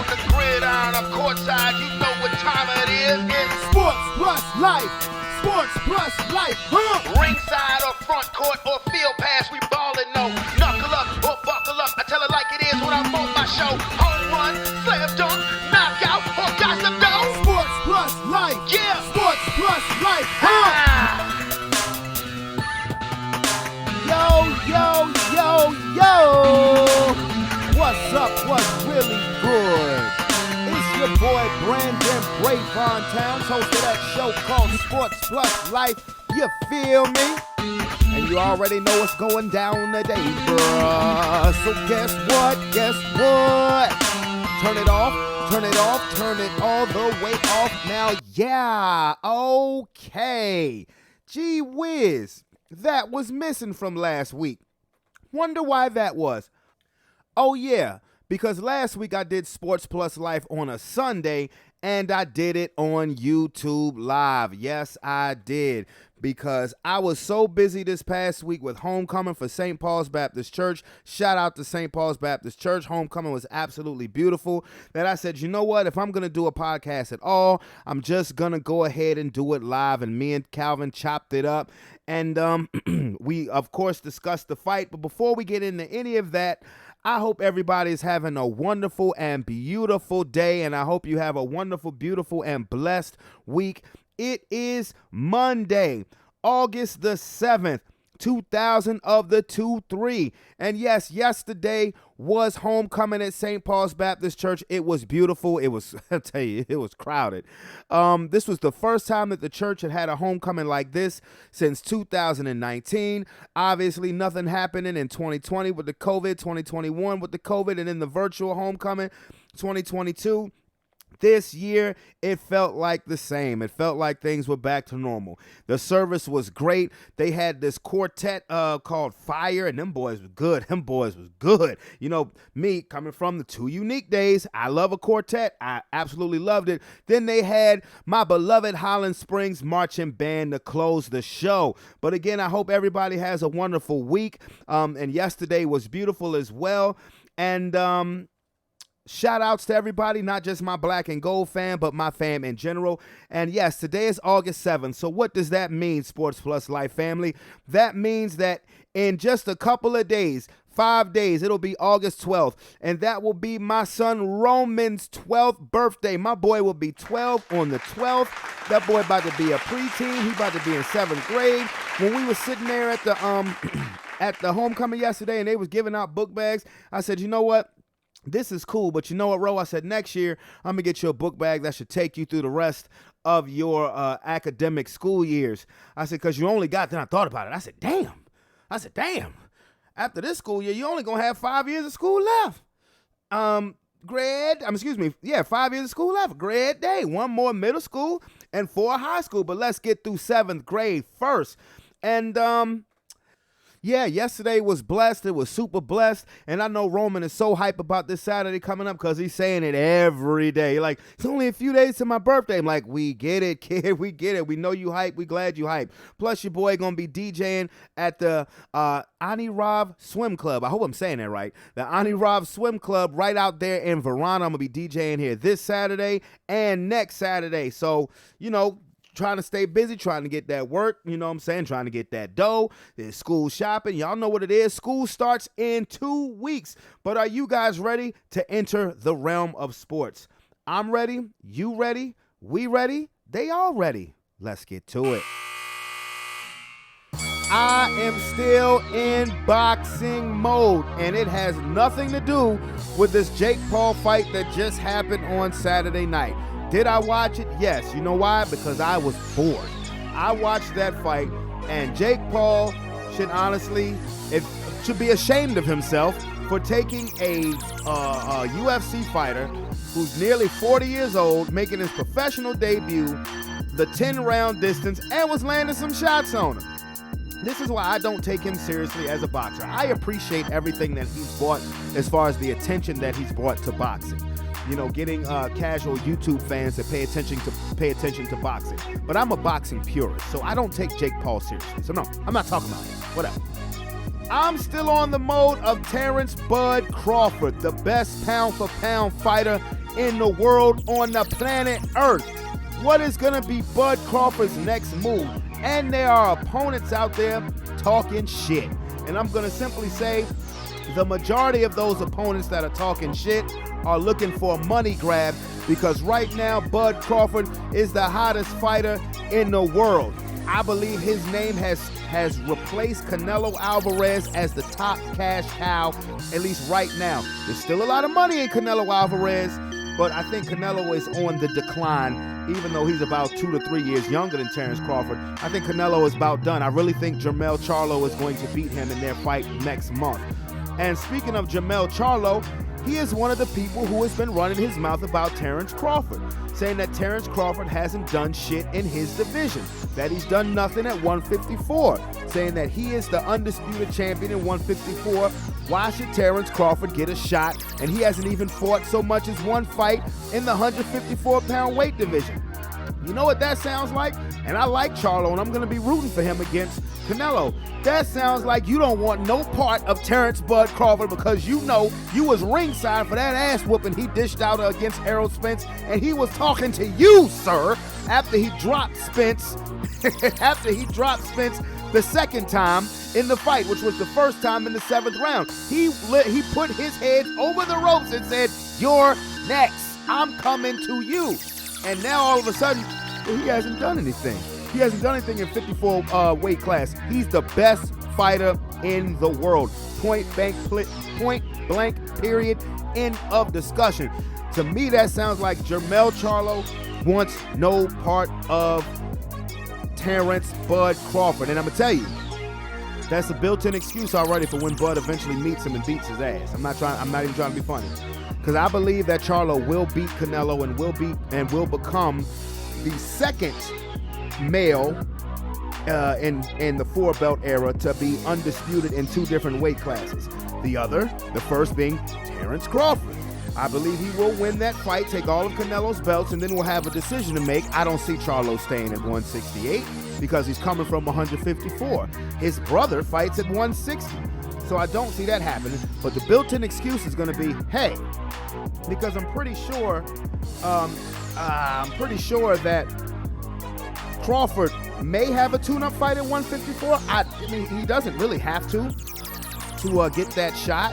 the gridiron or courtside, you know what time it is. It's Sports plus life. Sports plus life. ringside or front court or field pass, we ballin', no. Knuckle up or buckle up, I tell it like it is when I'm on my show. Home run, slam dunk, knockout, or got some dough. Sports plus life. Yeah. Sports plus life. Yo, yo, yo, yo. What's up? What's really good? It's your boy Brandon Brevon Towns, host of that show called Sports Plus Life. You feel me? And you already know what's going down today, bruh. So guess what? Guess what? Turn it off, turn it off, turn it all the way off now. Yeah, okay. Gee whiz, that was missing from last week. Wonder why that was. Oh yeah, because last week I did Sports Plus Life on a Sunday, and I did it on YouTube Live. Yes, I did, because I was so busy this past week with homecoming for St. Paul's Baptist Church. Shout out to St. Paul's Baptist Church. Homecoming was absolutely beautiful, that I said, you know what? If I'm going to do a podcast at all, I'm just going to go ahead and do it live. And me and Calvin chopped it up. And we, of course, discussed the fight. But before we get into any of that, I hope everybody is having a wonderful and beautiful day, and I hope you have a wonderful, beautiful, and blessed week. It is Monday, August the 7th, 2000 of the 2-3. And yes, yesterday was homecoming at St. Paul's Baptist Church. It was beautiful. It was, I'll tell you, it was crowded. This was the first time that the church had a homecoming like this since 2019. Obviously, nothing happening in 2020 with the COVID, 2021 with the COVID, and then the virtual homecoming, 2022. This year, it felt like the same. It felt like things were back to normal. The service was great. They had this quartet called Fire, and them boys were good. Them boys was good. You know, me, coming from the Two Unique days, I love a quartet. I absolutely loved it. Then they had my beloved Holland Springs Marching Band to close the show. But again, I hope everybody has a wonderful week. And yesterday was beautiful as well. And shout outs to everybody, not just my black and gold fam, but my fam in general. And yes, today is August 7th. So what does that mean, Sports Plus Life family? That means that in just a couple of days, 5 days, it'll be August 12th. And that will be my son Roman's 12th birthday. My boy will be 12 on the 12th. That boy about to be a preteen. He about to be in 7th grade. When we were sitting there at the at the homecoming yesterday and they was giving out book bags, I said, you know what? This is cool, but you know what, Ro? I said, next year, I'm going to get you a book bag that should take you through the rest of your academic school years. I said, because you only got, then I thought about it. I said, damn. After this school year, you only going to have 5 years of school left. 5 years of school left. Grade day, 1 more middle school and 4 high school. But let's get through 7th grade first. And, yeah, yesterday was blessed. It was super blessed. And I know Roman is so hype about this Saturday coming up because he's saying it every day. Like, it's only a few days to my birthday. I'm like, we get it, kid. We get it. We know you hype. We glad you hype. Plus, your boy going to be DJing at the Ani Rav Swim Club. I hope I'm saying that right. The Ani Rav Swim Club right out there in Verona. I'm going to be DJing here this Saturday and next Saturday. So, you know, trying to stay busy, trying to get that work, you know what I'm saying, trying to get that dough. There's school shopping. Y'all know what it is. School starts in 2 weeks. But are you guys ready to enter the realm of sports? I'm ready. You ready? We ready? They all ready. Let's get to it. I am still in boxing mode, and it has nothing to do with this Jake Paul fight that just happened on Saturday night. Did I watch it? Yes. You know why? Because I was bored. I watched that fight, and Jake Paul should should be ashamed of himself for taking a UFC fighter who's nearly 40 years old, making his professional debut, the 10-round distance, and was landing some shots on him. This is why I don't take him seriously as a boxer. I appreciate everything that he's brought as far as the attention that he's brought to boxing. You know, getting casual YouTube fans to pay attention to boxing. But I'm a boxing purist, so I don't take Jake Paul seriously. So no, I'm not talking about him. Whatever. I'm still on the mode of Terrence Bud Crawford, the best pound-for-pound fighter in the world on the planet Earth. What is going to be Bud Crawford's next move? And there are opponents out there talking shit. And I'm going to simply say the majority of those opponents that are talking shit are looking for a money grab, because right now Bud Crawford is the hottest fighter in the world. I believe his name has replaced Canelo Alvarez as the top cash cow, at least right now. There's still a lot of money in Canelo Alvarez, but I think Canelo is on the decline, even though he's about 2 to 3 years younger than Terrence Crawford. I think Canelo is about done. I really think Jermell Charlo is going to beat him in their fight next month. And speaking of Jermell Charlo, he is one of the people who has been running his mouth about Terrence Crawford, saying that Terrence Crawford hasn't done shit in his division, that he's done nothing at 154, saying that he is the undisputed champion in 154. Why should Terrence Crawford get a shot? And he hasn't even fought so much as one fight in the 154-pound weight division. You know what that sounds like? And I like Charlo, and I'm going to be rooting for him against Canelo. That sounds like you don't want no part of Terrence Bud Crawford, because you know you was ringside for that ass whooping he dished out against Errol Spence, and he was talking to you, sir, after he dropped Spence, the second time in the fight, which was the first time in the 7th round. He put his head over the ropes and said, "You're next. I'm coming to you." And now all of a sudden, he hasn't done anything. He hasn't done anything in 54 weight class. He's the best fighter in the world. Point blank, period, end of discussion. To me, that sounds like Jermell Charlo wants no part of Terrence Bud Crawford. And I'm gonna tell you, that's a built-in excuse already for when Bud eventually meets him and beats his ass. I'm not even trying to be funny, because I believe that Charlo will beat Canelo and will become the second male in the 4-belt era to be undisputed in 2 different weight classes. The first being Terrence Crawford. I believe he will win that fight, take all of Canelo's belts, and then we'll have a decision to make. I don't see Charlo staying at 168 because he's coming from 154. His brother fights at 160. So I don't see that happening. But the built-in excuse is going to be, hey, because I'm pretty sure that Crawford may have a tune-up fight at 154. I mean, he doesn't really have to get that shot.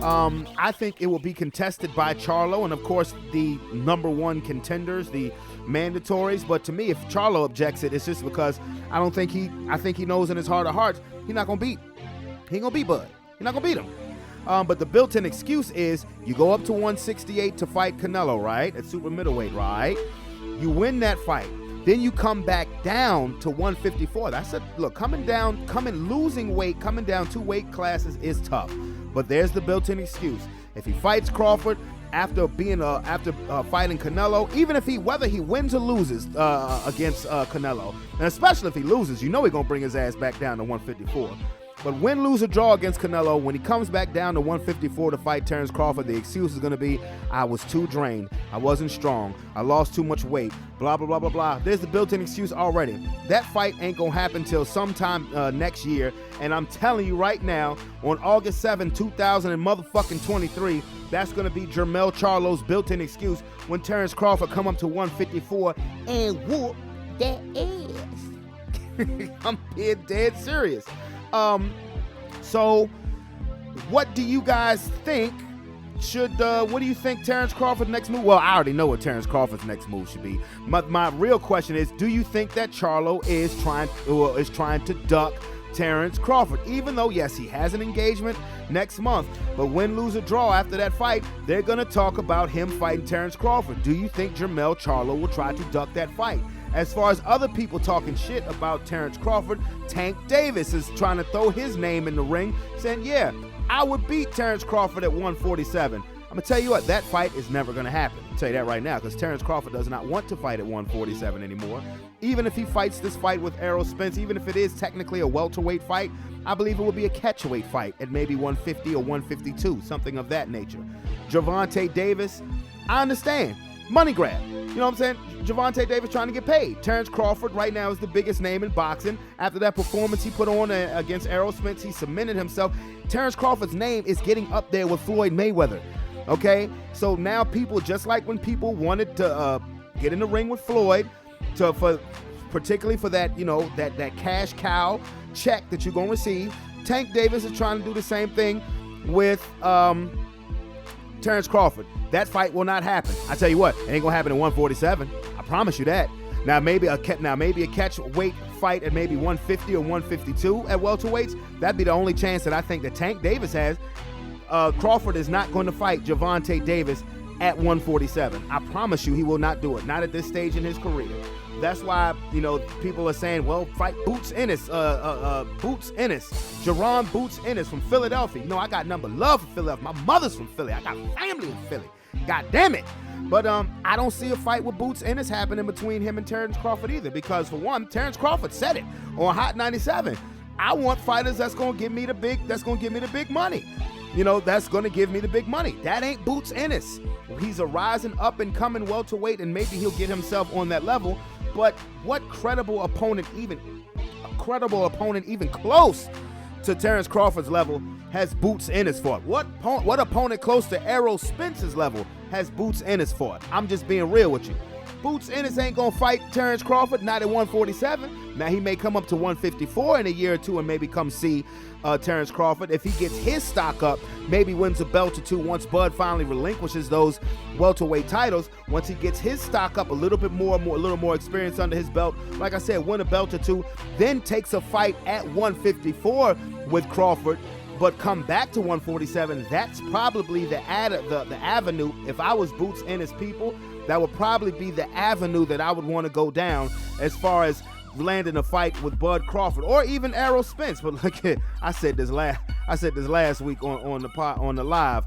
I think it will be contested by Charlo and, of course, the number 1 contenders, the mandatories. But to me, if Charlo objects it, it's just because I think he knows in his heart of hearts he ain't gonna beat Bud. He's not gonna beat him. But the built-in excuse is you go up to 168 to fight Canelo, right? At super middleweight, right? You win that fight. Then you come back down to 154. Losing weight, coming down 2 weight classes is tough. But there's the built-in excuse. If he fights Crawford after fighting Canelo, even if whether he wins or loses against Canelo, and especially if he loses, you know he's gonna bring his ass back down to 154. But win, lose, or draw against Canelo, when he comes back down to 154 to fight Terrence Crawford, the excuse is going to be, I was too drained, I wasn't strong, I lost too much weight, blah, blah, blah, blah, blah. There's the built-in excuse already. That fight ain't going to happen till sometime next year, and I'm telling you right now, on August 7, 2023, that's going to be Jermell Charlo's built-in excuse when Terrence Crawford come up to 154 and whoop that ass. I'm being dead serious. So what do you guys think what do you think Terrence Crawford's next move? Well, I already know what Terrence Crawford's next move should be. My real question is, do you think that Charlo is trying to duck Terrence Crawford? Even though, yes, he has an engagement next month, but win, lose, or draw after that fight, they're going to talk about him fighting Terrence Crawford. Do you think Jermell Charlo will try to duck that fight? As far as other people talking shit about Terrence Crawford, Tank Davis is trying to throw his name in the ring, saying, yeah, I would beat Terrence Crawford at 147. I'm going to tell you what, that fight is never going to happen. I'll tell you that right now, because Terrence Crawford does not want to fight at 147 anymore. Even if he fights this fight with Errol Spence, even if it is technically a welterweight fight, I believe it will be a catchweight fight at maybe 150 or 152, something of that nature. Gervonta Davis, I understand. Money grab. You know what I'm saying? Gervonta Davis trying to get paid. Terrence Crawford right now is the biggest name in boxing. After that performance he put on against Errol Spence, he cemented himself. Terrence Crawford's name is getting up there with Floyd Mayweather. Okay, so now people, just like when people wanted to get in the ring with Floyd, particularly for that, that cash cow check that you're gonna receive. Tank Davis is trying to do the same thing with Terrence Crawford. That fight will not happen. I tell you what, it ain't gonna happen at 147. I promise you that. Now maybe a catch weight fight at maybe 150 or 152 at welterweights. That'd be the only chance that I think that Tank Davis has. Crawford is not going to fight Gervonta Davis at 147. I promise you, he will not do it. Not at this stage in his career. That's why, people are saying, well, fight Boots Ennis, Jerron Boots Ennis from Philadelphia. I got number love for Philadelphia. My mother's from Philly. I got family in Philly. God damn it. But I don't see a fight with Boots Ennis happening between him and Terrence Crawford either, because for one, Terrence Crawford said it on Hot 97. I want fighters that's gonna give me the big money. That's gonna give me the big money. That ain't Boots Ennis. He's a rising up and coming welterweight, and maybe he'll get himself on that level. But what credible opponent even close to Terrence Crawford's level has Boots Ennis fought? What opponent close to Errol Spence's level has Boots Ennis fought? I'm just being real with you. Boots Ennis ain't gonna fight Terrence Crawford, not at 147. Now he may come up to 154 in a year or two and maybe come see Terrence Crawford. If he gets his stock up, maybe wins a belt or two once Bud finally relinquishes those welterweight titles. Once he gets his stock up a little more experience under his belt, like I said, win a belt or two, then takes a fight at 154 with Crawford, but come back to 147. That's probably the avenue. If I was Boots Ennis people, that would probably be the avenue that I would want to go down as far as landing a fight with Bud Crawford or even Errol Spence. But look, I said this last week on the live.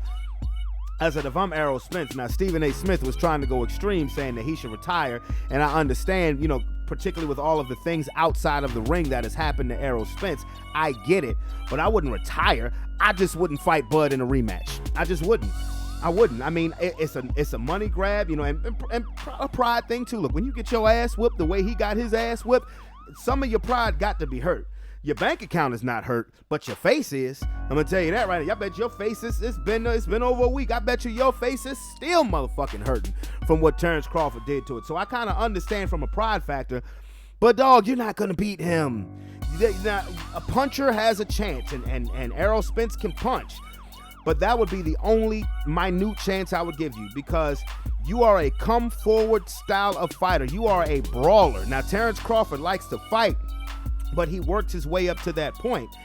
I said, if I'm Errol Spence, now Stephen A. Smith was trying to go extreme, saying that he should retire, and I understand, particularly with all of the things outside of the ring that has happened to Errol Spence, I get it, but I wouldn't retire. I just wouldn't fight Bud in a rematch. I just wouldn't. I wouldn't. I mean, it's a money grab, and a pride thing too. Look, when you get your ass whipped the way he got his ass whipped, some of your pride got to be hurt. Your bank account is not hurt, but your face is. I'm gonna tell you that right now. I bet your face it's been over a week. I bet your face is still motherfucking hurting from what Terrence Crawford did to it. So I kind of understand from a pride factor, but dog, you're not gonna beat him. Now, a puncher has a chance, and Errol Spence can punch. But that would be the only minute chance I would give you, because you are a come forward style of fighter. You are a brawler. Now, Terrence Crawford likes to fight, but he worked his way up to that point.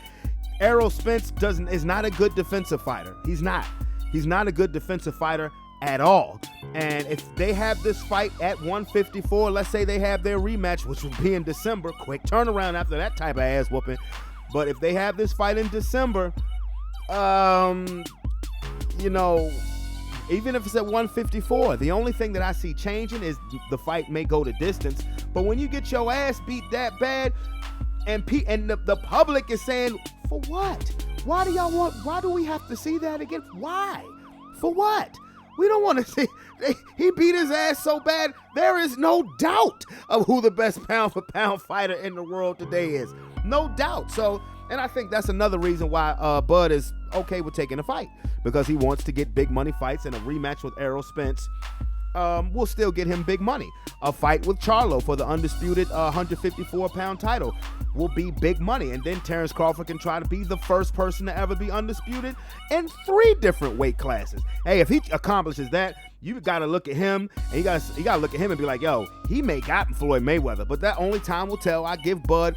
Errol Spence is not a good defensive fighter. He's not. He's not a good defensive fighter at all. And if they have this fight at 154, let's say they have their rematch, which will be in December, quick turnaround after that type of ass whooping. But if they have this fight in December, even if it's at 154, the only thing that I see changing is the fight may go to distance. But when you get your ass beat that bad, and the public is saying, for what? Why do we have to see that again? Why? For what? We don't want to see. He beat his ass so bad, there is no doubt of who the best pound for pound fighter in the world today is. No doubt. So, and I think that's another reason why Bud is okay with taking a fight, because he wants to get big money fights, and a rematch with Errol Spence will still get him big money. A fight with Charlo for the undisputed 154-pound title will be big money, and then Terrence Crawford can try to be the first person to ever be undisputed in 3 different weight classes. Hey, if he accomplishes that, you got to look at him, and you got to look at him and be like, yo, he may got Floyd Mayweather, but that only time will tell. I give Bud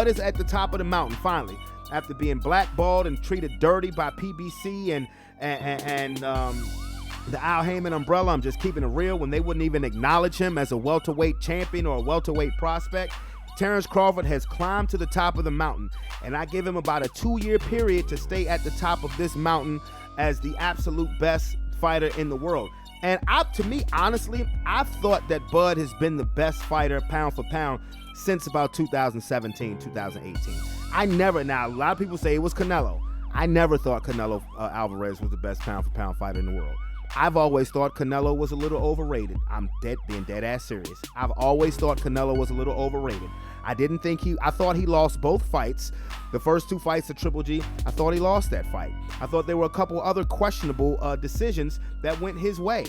is at the top of the mountain finally, after being blackballed and treated dirty by PBC and the Al Heyman umbrella. I'm just keeping it real, when they wouldn't even acknowledge him as a welterweight champion or a welterweight prospect. Terrence Crawford has climbed to the top of the mountain, and I give him about a 2-year period to stay at the top of this mountain as the absolute best fighter in the world. And to me, honestly, I've thought that Bud has been the best fighter pound for pound since about 2017, 2018. Now a lot of people say it was Canelo. I never thought Canelo Alvarez was the best pound for pound fighter in the world. I've always thought Canelo was a little overrated. I'm being dead ass serious. I've always thought Canelo was a little overrated. I thought he lost both fights. The first 2 fights to Triple G, I thought he lost that fight. I thought there were a couple other questionable decisions that went his way.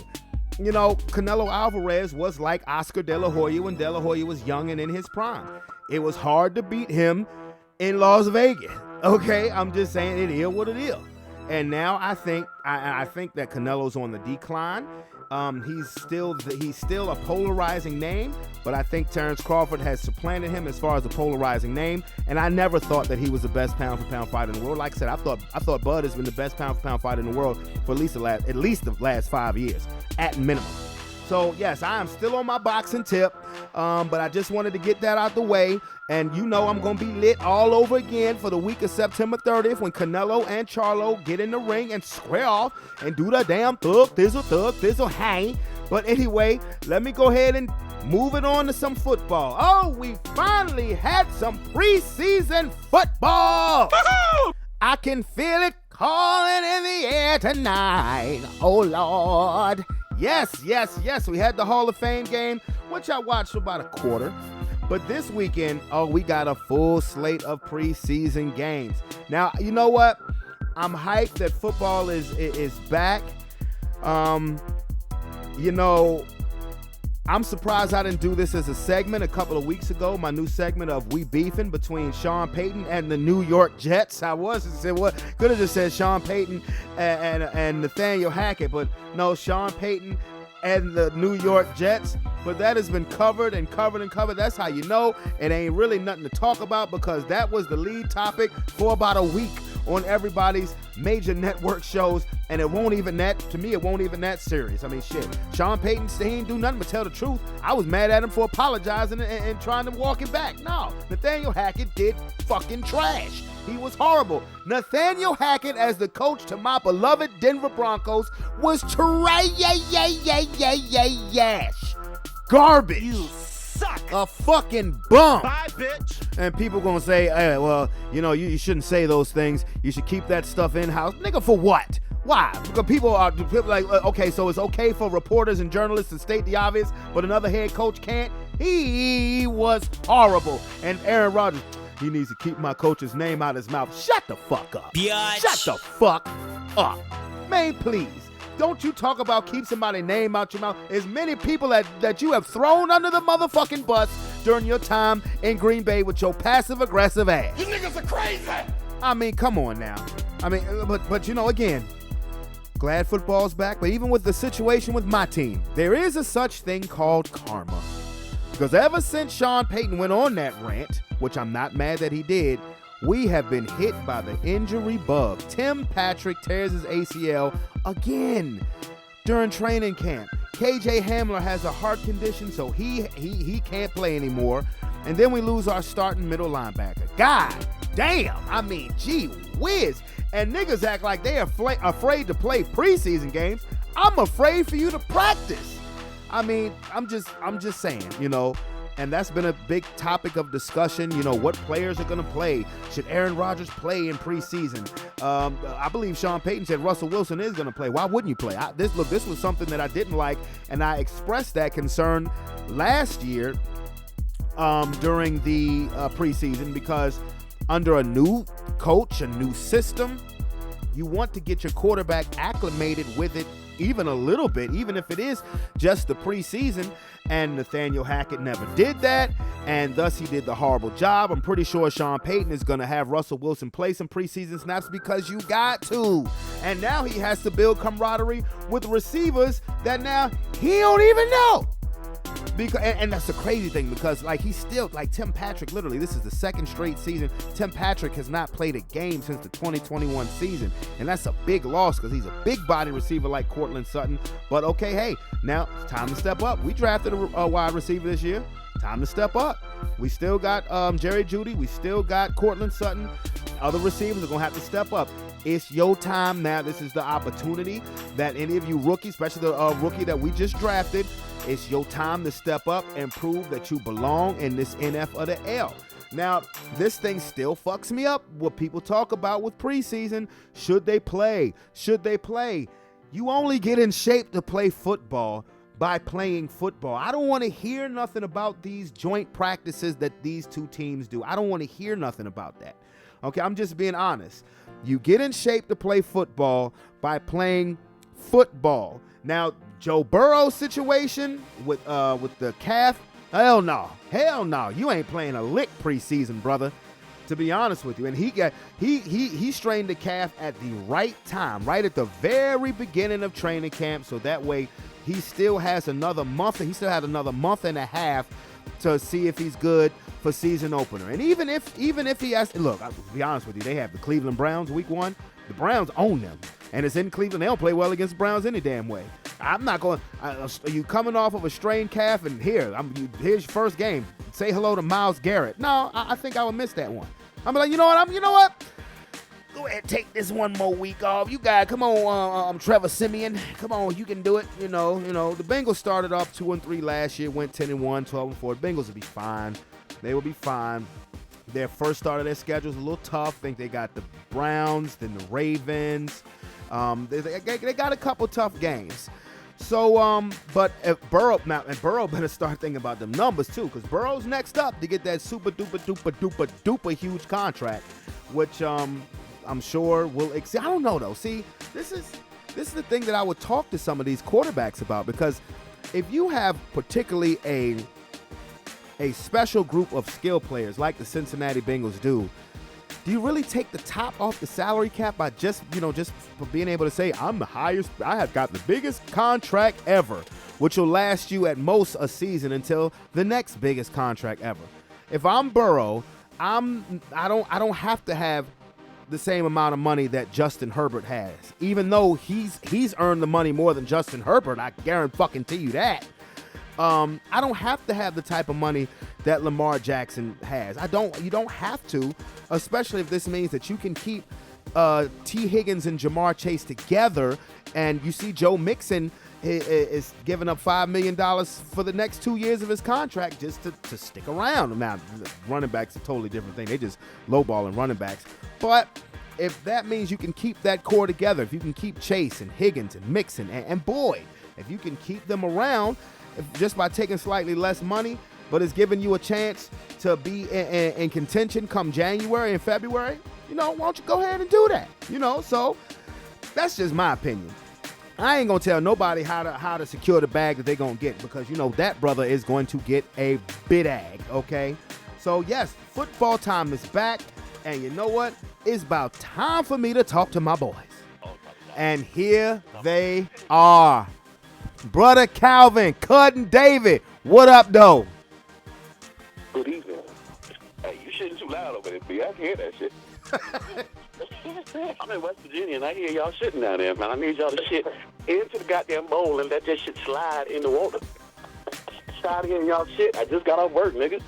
You know, Canelo Alvarez was like Oscar De La Hoya when De La Hoya was young and in his prime. It was hard to beat him in Las Vegas. Okay, I'm just saying it is what it is. And now I think that Canelo's on the decline. He's still a polarizing name, but I think Terrence Crawford has supplanted him as far as a polarizing name. And I never thought that he was the best pound for pound fighter in the world. Like I said, I thought Bud has been the best pound for pound fighter in the world for at least the last 5 years, at minimum. So yes, I am still on my boxing tip, but I just wanted to get that out the way. And you know I'm going to be lit all over again for the week of September 30th when Canelo and Charlo get in the ring and square off and do the damn thug, thizzle, hang. But anyway, let me go ahead and move it on to some football. Oh, we finally had some preseason football. Woo-hoo! I can feel it calling in the air tonight. Oh, Lord. Yes. We had the Hall of Fame game, which I watched for about a quarter. But this weekend, we got a full slate of preseason games. Now, you know what? I'm hyped that football is back. You know, I'm surprised I didn't do this as a segment a couple of weeks ago, my new segment of We Beefing between Sean Payton and the New York Jets. Could have just said Sean Payton and Nathaniel Hackett, but no, Sean Payton and the New York Jets. But that has been covered and covered and covered. That's how you know it ain't really nothing to talk about, because that was the lead topic for about a week on everybody's major network shows, and it won't even that serious. I mean, shit. Sean Payton, he ain't do nothing but tell the truth. I was mad at him for apologizing and trying to walk it back. No, Nathaniel Hackett did fucking trash. He was horrible. Nathaniel Hackett, as the coach to my beloved Denver Broncos, was trash. Garbage. You suck. A fucking bum. Bye, bitch. And people gonna say, hey, well, you know, you shouldn't say those things. You should keep that stuff in-house. Nigga, for what? Why? Because people like, okay, so it's okay for reporters and journalists to state the obvious, but another head coach can't? He was horrible. And Aaron Rodgers, he needs to keep my coach's name out of his mouth. Shut the fuck up. Biatch. Shut the fuck up. Man, please. Don't you talk about keep somebody's name out your mouth. As many people that you have thrown under the motherfucking bus during your time in Green Bay with your passive-aggressive ass. You niggas are crazy. I mean, come on now. I mean, but you know, again, glad football's back. But even with the situation with my team, there is a such thing called karma. Because ever since Sean Payton went on that rant, which I'm not mad that he did, we have been hit by the injury bug. Tim Patrick tears his ACL again during training camp. KJ Hamler has a heart condition, so he can't play anymore. And then we lose our starting middle linebacker. God damn. I mean, gee whiz. And niggas act like they are afraid to play preseason games. I'm afraid for you to practice. I mean, I'm just saying, you know. And that's been a big topic of discussion. You know, what players are going to play? Should Aaron Rodgers play in preseason? I believe Sean Payton said Russell Wilson is going to play. Why wouldn't you play? This was something that I didn't like, and I expressed that concern last year during the preseason, because under a new coach, a new system, you want to get your quarterback acclimated with it even a little bit, even if it is just the preseason. And Nathaniel Hackett never did that, and thus he did the horrible job. I'm pretty sure Sean Payton is going to have Russell Wilson play some preseason snaps because you got to. And now he has to build camaraderie with receivers that now he don't even know. Because, and that's the crazy thing, because like he's still like Tim Patrick, literally this is the second straight season Tim Patrick has not played a game since the 2021 season, and that's a big loss because he's a big body receiver like Cortland Sutton. But okay, hey, now it's time to step up. We drafted a wide receiver this year. Time to step up. We still got Jerry Jeudy. We still got Cortland Sutton. Other receivers are going to have to step up. It's your time now. This is the opportunity that any of you rookies, especially the rookie that we just drafted, it's your time to step up and prove that you belong in this NF or the L. Now, this thing still fucks me up, what people talk about with preseason. Should they play? Should they play? You only get in shape to play football by playing football. I don't want to hear nothing about these joint practices that these two teams do. I don't want to hear nothing about that. Okay, I'm just being honest. You get in shape to play football by playing football. Now, Joe Burrow's situation with the calf, hell no. You ain't playing a lick preseason, brother. To be honest with you, and he strained the calf at the right time, right at the very beginning of training camp, so that way he still has another month. He still had another month and a half to see if he's good for season opener. And even if he has, look, I'll be honest with you, they have the Cleveland Browns week 1. The Browns own them, and it's in Cleveland. They don't play well against the Browns any damn way. I'm not going. You coming off of a strained calf, and here's your first game. Say hello to Myles Garrett. No, I think I would miss that one. I'm like, you know what? Go ahead, take this one more week off. You guys, come on, Trevor Siemian. Come on, you can do it. You know, the Bengals started off 2-3 last year, went 10-1, 12-4. The Bengals will be fine. They will be fine. Their first start of their schedule is a little tough. I think they got the Browns, then the Ravens. They got a couple tough games. So, but if Burrow better start thinking about them numbers too, because Burrow's next up to get that super duper huge contract, which I'm sure will exceed. I don't know though. See, this is the thing that I would talk to some of these quarterbacks about, because if you have particularly a special group of skill players like the Cincinnati Bengals do you really take the top off the salary cap by just for being able to say, I'm the highest, I have got the biggest contract ever, which will last you at most a season until the next biggest contract ever? If I'm Burrow, I don't have to have the same amount of money that Justin Herbert has, even though he's earned the money more than Justin Herbert. I guarantee you that. I don't have to have the type of money that Lamar Jackson has. You don't have to, especially if this means that you can keep T. Higgins and Jamar Chase together, and you see Joe Mixon is giving up $5 million for the next 2 years of his contract just to stick around. Now, running backs are a totally different thing. They just lowballing running backs. But if that means you can keep that core together, if you can keep Chase and Higgins and Mixon and Boyd, if you can keep them around just by taking slightly less money, but it's giving you a chance to be in contention come January and February, why don't you go ahead and do that? So that's just my opinion. I ain't gonna tell nobody how to secure the bag that they're gonna get, because that brother is going to get a big-ag, okay? So yes, football time is back, and you know what? It's about time for me to talk to my boys. And here they are. Brother Calvin, Cousin David, what up, though? Good evening. Hey, you shitting too loud over there, B. I can hear that shit. I'm in West Virginia, and I hear y'all shitting down there, man. I need y'all to shit into the goddamn bowl and let that shit slide in the water. Tired of hearing y'all shit. I just got off work, nigga.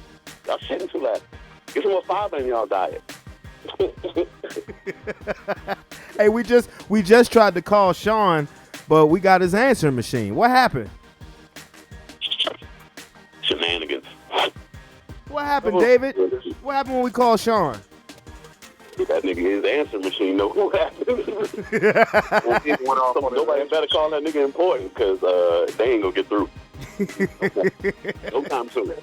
Y'all shitting too loud. Get some more fiber in y'all diet. Hey, we just tried to call Sean, but we got his answering machine. What happened? Shenanigans. What happened, David? What happened when we called Sean? That nigga, his answering machine know what happened. Nobody better call that nigga important, because they ain't gonna get through. No time soon.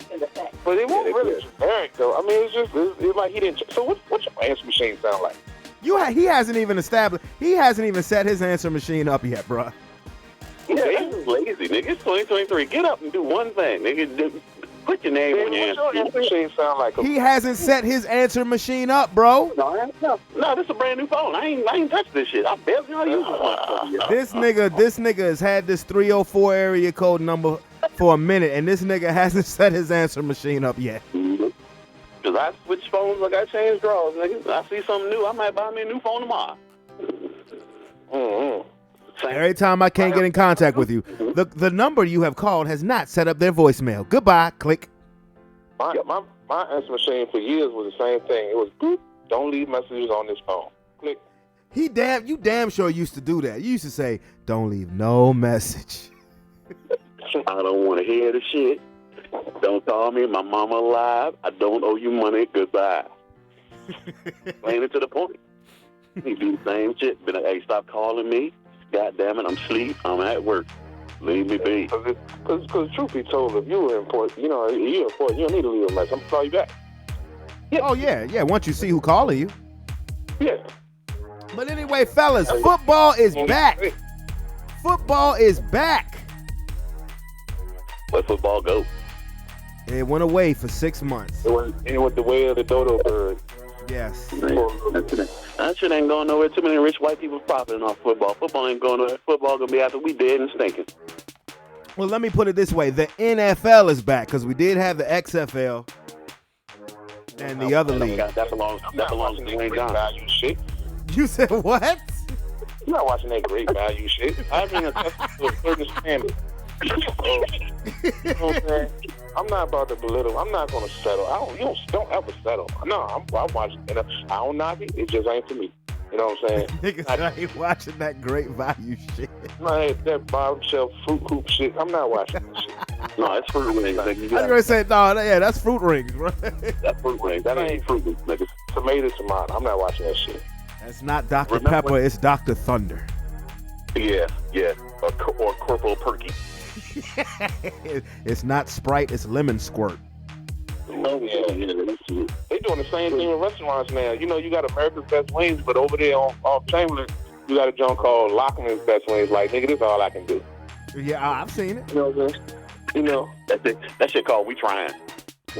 But it wasn't really generic, though. I mean, it's like he didn't. So what's your answer machine sound like? He hasn't even set his answer machine up yet, bro. Yeah, he's lazy, nigga. It's 2023. Get up and do one thing, nigga. Put your name on your answer. What's your answer machine sound like? He hasn't set his answer machine up, bro. No, this is a brand new phone. I ain't touched this shit. I barely know how to use it. This nigga has had this 304 area code number for a minute, and this nigga hasn't set his answer machine up yet. Because I switch phones like I change drawers, nigga. I see something new, I might buy me a new phone tomorrow. Every time I can't get in contact with you, the number you have called has not set up their voicemail. Goodbye. Click. My answer machine for years was the same thing. It was boop, don't leave messages on this phone. Click. You damn sure used to do that. You used to say, don't leave no message. I don't want to hear the shit. Don't call me. My mama alive. I don't owe you money. Goodbye. Plain it to the point. You do the same shit. But hey, stop calling me. God damn it, I'm asleep. I'm at work. Leave me be. Because truth be told, if you were important, you're important, you don't need to leave a message. I'm going to call you back. Yeah. Oh, yeah. Once you see who calling you. Yeah. But anyway, fellas, football is back. Football is back. Where football go? It went away for 6 months. It went the way of the dodo bird. Yes. That shit ain't going nowhere. Too many rich white people profiting off football. Football ain't going nowhere. Football going to be after we dead and stinking. Well, let me put it this way. The NFL is back because we did have the XFL and the other league. That belongs to Dwayne Johnson. Shit. You said what? I'm not watching that great value shit. I mean, to a certain standard. You know what I'm saying? I'm not about to belittle. I'm not going to settle. Don't ever settle. No, I'm watching. I don't knock it. It just ain't for me. You know what I'm saying? Niggas ain't watching that great value shit. No, that bottom shelf fruit hoop shit. I'm not watching that shit. No, it's fruit rings. I was going to say, that's fruit rings, bro. That's fruit rings. That ain't fruit rings, nigga. Tomato. I'm not watching that shit. That's not Dr. Pepper. It's Dr. Thunder. Yeah. Or Corporal Perky. It's not Sprite. It's lemon squirt. Oh, yeah. They doing the same thing in restaurants now. You got America's Best Wings, but over there off Chamberlain, you got a joint called Lockman's Best Wings. Like, nigga, this is all I can do. Yeah, I've seen it. You know what I'm saying? That's it. That shit called We Trying.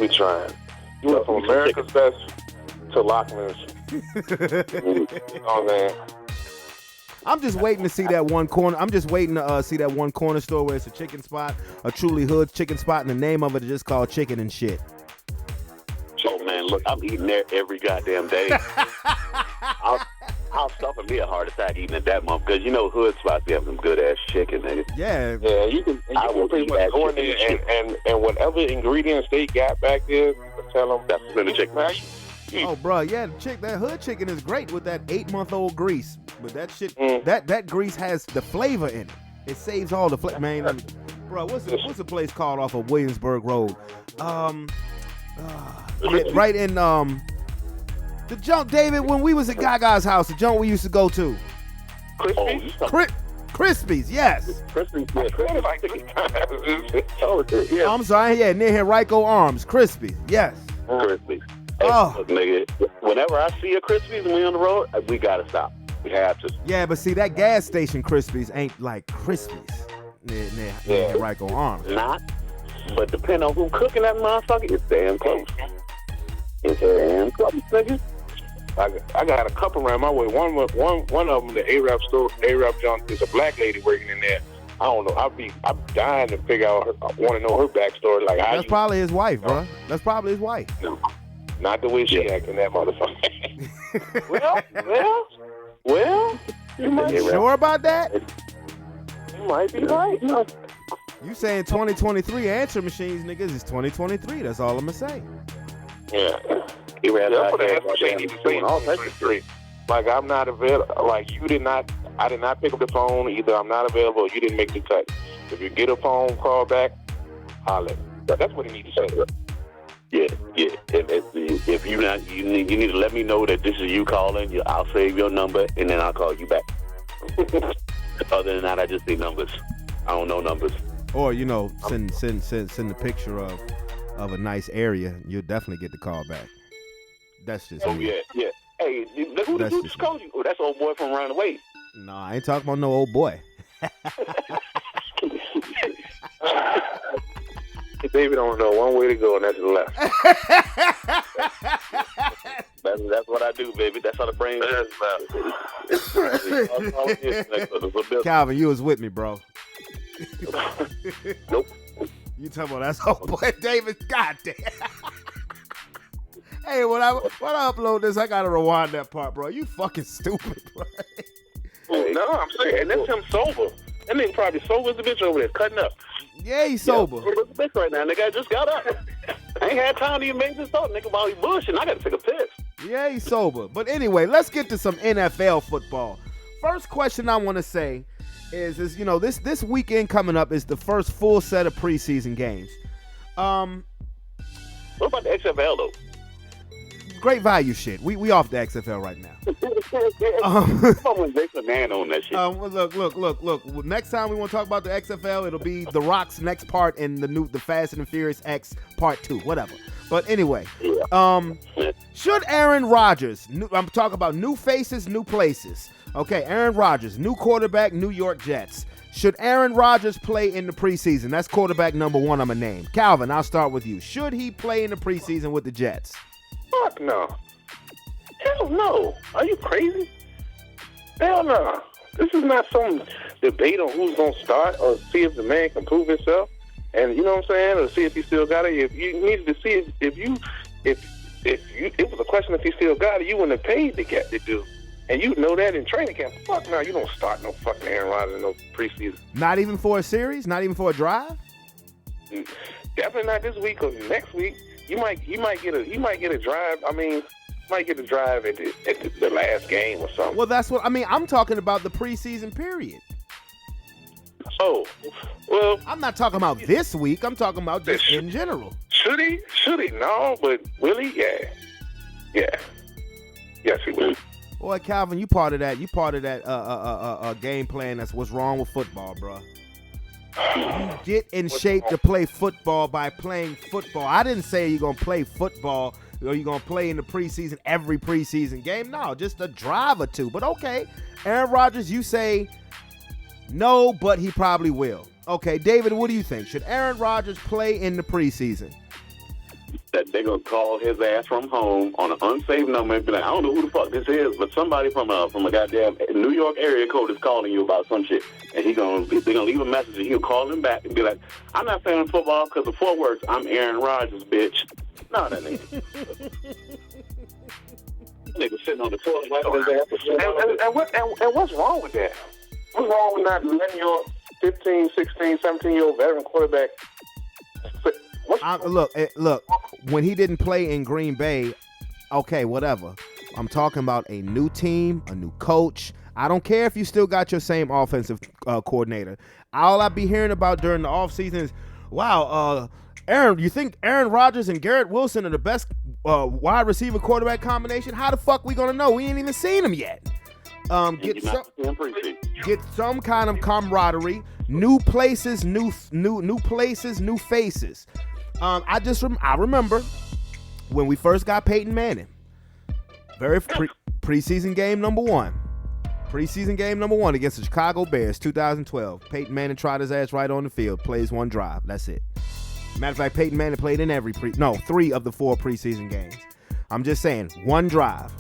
We trying. You went from America's Best to Lockman's. You know what I'm saying? I'm just waiting to see that one corner. I'm just waiting to see that one corner store where it's a chicken spot, a truly hood chicken spot, and the name of it is just called Chicken and Shit. Oh man, look, I'm eating there every goddamn day. I'll suffer me a heart attack eating at that month because hood spots they have some good ass chicken, nigga. Yeah, you can pretty much go in there and whatever ingredients they got back there, tell them that's in the chicken. Oh, bro, yeah, that hood chicken is great with that 8-month-old grease. But that shit, that grease has the flavor in it. It saves all the flavor. Man, bro, what's the place called off of Williamsburg Road? Right in the junk, David. When we was at Gaga's house, the junk we used to go to. Crispies, yes. Crispies, yeah. I'm sorry, yeah, near Henrico Arms, Crispies, yes. Crispies. Hey, look, nigga, whenever I see a Crispies and we on the road, we gotta stop. We have to. Yeah, but see, that gas station Crispies ain't like Crispies near Henrico Arms. Not, but depending on who cooking that motherfucker, it's damn close. It's damn close, nigga. I got a couple around my way. One of them, the Arab store, Arab John, there's a black lady working in there. I don't know. I'm dying to figure out. I want to know her backstory. Like, that's probably his wife, bro. That's probably his wife. No, not the way she acting, that motherfucker. Well, you might be sure about that? You might be right. You saying 2023 answer machines, niggas? It's 2023. That's all I'm gonna say. Yeah. Like, I'm not available. Like, I did not pick up the phone. Either I'm not available or you didn't make the cut. If you get a phone call back, holler. That's what he needs to say. Yeah. If you need to let me know that this is you calling. I'll save your number and then I'll call you back. Other than that, I just see numbers. I don't know numbers. Or send the picture of a nice area. You'll definitely get the call back. That's just me. Yeah. Hey, who the dude just called you? Oh, that's old boy from around the way. No, I ain't talking about no old boy. David don't know one way to go, and that's the left. That's what I do, baby. That's how the brain is. Calvin, you was with me, bro. Nope. You talking about that's old boy David? Goddamn. Hey, when I upload this, I gotta rewind that part, bro. You fucking stupid, bro. No, I'm saying, and that's him sober. That nigga probably sober as a bitch over there, cutting up. Yeah, he's sober. Yeah, bitch right now, nigga. I just got up. I ain't had time to even make this talk, nigga, while he bullshitting. I gotta take a piss. Yeah, he's sober. But anyway, let's get to some NFL football. First question I want to say is this weekend coming up is the first full set of preseason games. What about the XFL though? great value shit. We off the XFL right now. Someone makes a man on that shit. Look. Next time we want to talk about the XFL, it'll be The Rock's next part in the Fast and the Furious X Part 2, whatever. But anyway, should Aaron Rodgers, I'm talking about new faces, new places. Okay, Aaron Rodgers, new quarterback, New York Jets. Should Aaron Rodgers play in the preseason? That's quarterback number 1 I'm going to name. Calvin, I'll start with you. Should he play in the preseason with the Jets? Fuck no. Hell no. Are you crazy? Hell no. This is not some debate on who's going to start or see if the man can prove himself. And you know what I'm saying? Or see if he still got it. If you needed to see if it was a question if he still got it, you wouldn't have paid to get the dude. And you know that in training camp. Fuck no, you don't start no fucking Aaron Rodgers in no preseason. Not even for a series? Not even for a drive? Definitely not this week or next week. You might get a drive. I mean, might get a drive at the last game or something. Well, that's what I mean. I'm talking about the preseason period. Oh, well, I'm not talking about this week. I'm talking about just in general. Should he? No, but will he? Yeah. Yes, he will. Boy, Calvin, you part of that. You part of that game plan. That's what's wrong with football, bro. You get in shape to play football by playing football. I didn't say you're gonna play football or you're gonna play in the preseason every preseason game. No, just a drive or two. But okay, Aaron Rodgers, you say no, but he probably will. Okay, David, what do you think? Should Aaron Rodgers play in the preseason? That they're going to call his ass from home on an unsaved number and be like, I don't know who the fuck this is, but somebody from a goddamn New York area code is calling you about some shit. And they're going to leave a message and he'll call him back and be like, I'm not saying football because the 4 words, I'm Aaron Rodgers, bitch. No, that nigga. Nigga sitting on the floor wiping his ass. And what's wrong with that? What's wrong with not letting your 15, 16, 17-year-old veteran quarterback Look, when he didn't play in Green Bay, okay, whatever. I'm talking about a new team, a new coach. I don't care if you still got your same offensive coordinator. All I be hearing about during the offseason is, wow, Aaron, you think Aaron Rodgers and Garrett Wilson are the best wide receiver quarterback combination? How the fuck we gonna know? We ain't even seen them yet. Get some kind of camaraderie, new places, new places, new faces. I remember when we first got Peyton Manning. Preseason game number 1. Preseason game number 1 against the Chicago Bears, 2012. Peyton Manning tried his ass right on the field, plays 1 drive. That's it. Matter of fact, Peyton Manning played in 3 of the 4 preseason games. I'm just saying, 1 drive.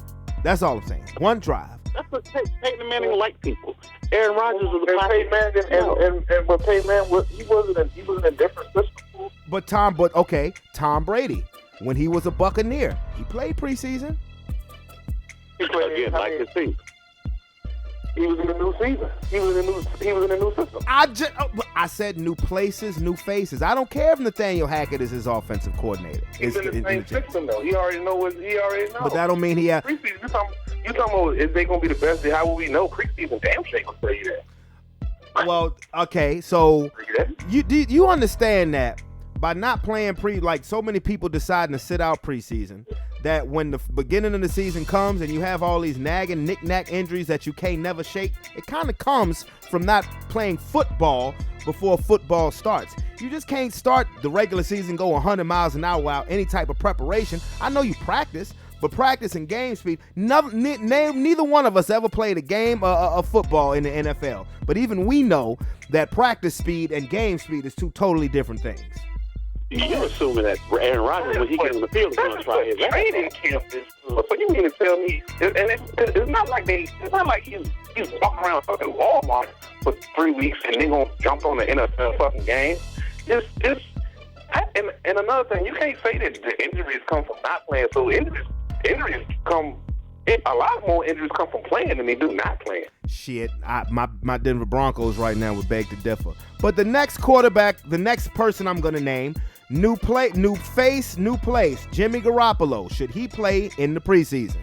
That's all I'm saying. 1 drive. That's what Peyton Manning like people. Aaron Rodgers was a Peyton Manning but Peyton Manning he was in a different system. But Tom Brady, when he was a Buccaneer, he played preseason. He played again, like his team. He was in a new season. He was in a new system. I said new places, new faces. I don't care if Nathaniel Hackett is his offensive coordinator. He's in the same system though. He already knows. But that don't mean he has. Preseason. You talking about is they gonna be the best? How will we know? Preseason, damn shame gonna tell you that. Well, okay, so you understand that by not playing like so many people deciding to sit out preseason, that when the beginning of the season comes and you have all these nagging knick-knack injuries that you can't never shake, it kind of comes from not playing football before football starts. You just can't start the regular season go 100 miles an hour without any type of preparation. I know you practice, but practice and game speed, neither one of us ever played a game of football in the NFL. But even we know that practice speed and game speed is 2 totally different things. You're assuming that Aaron Rodgers, when he gets in the field, is going to try his ass. Training camp is. So you mean to tell me? And it's not like he's walking around fucking Walmart for 3 weeks and then gonna jump on the NFL fucking game. And another thing, you can't say that the injuries come from not playing. So injuries come. A lot more injuries come from playing than they do not playing. Shit, my Denver Broncos right now would beg to differ. But the next quarterback, the next person I'm gonna name. New face, new place. Jimmy Garoppolo. Should he play in the preseason?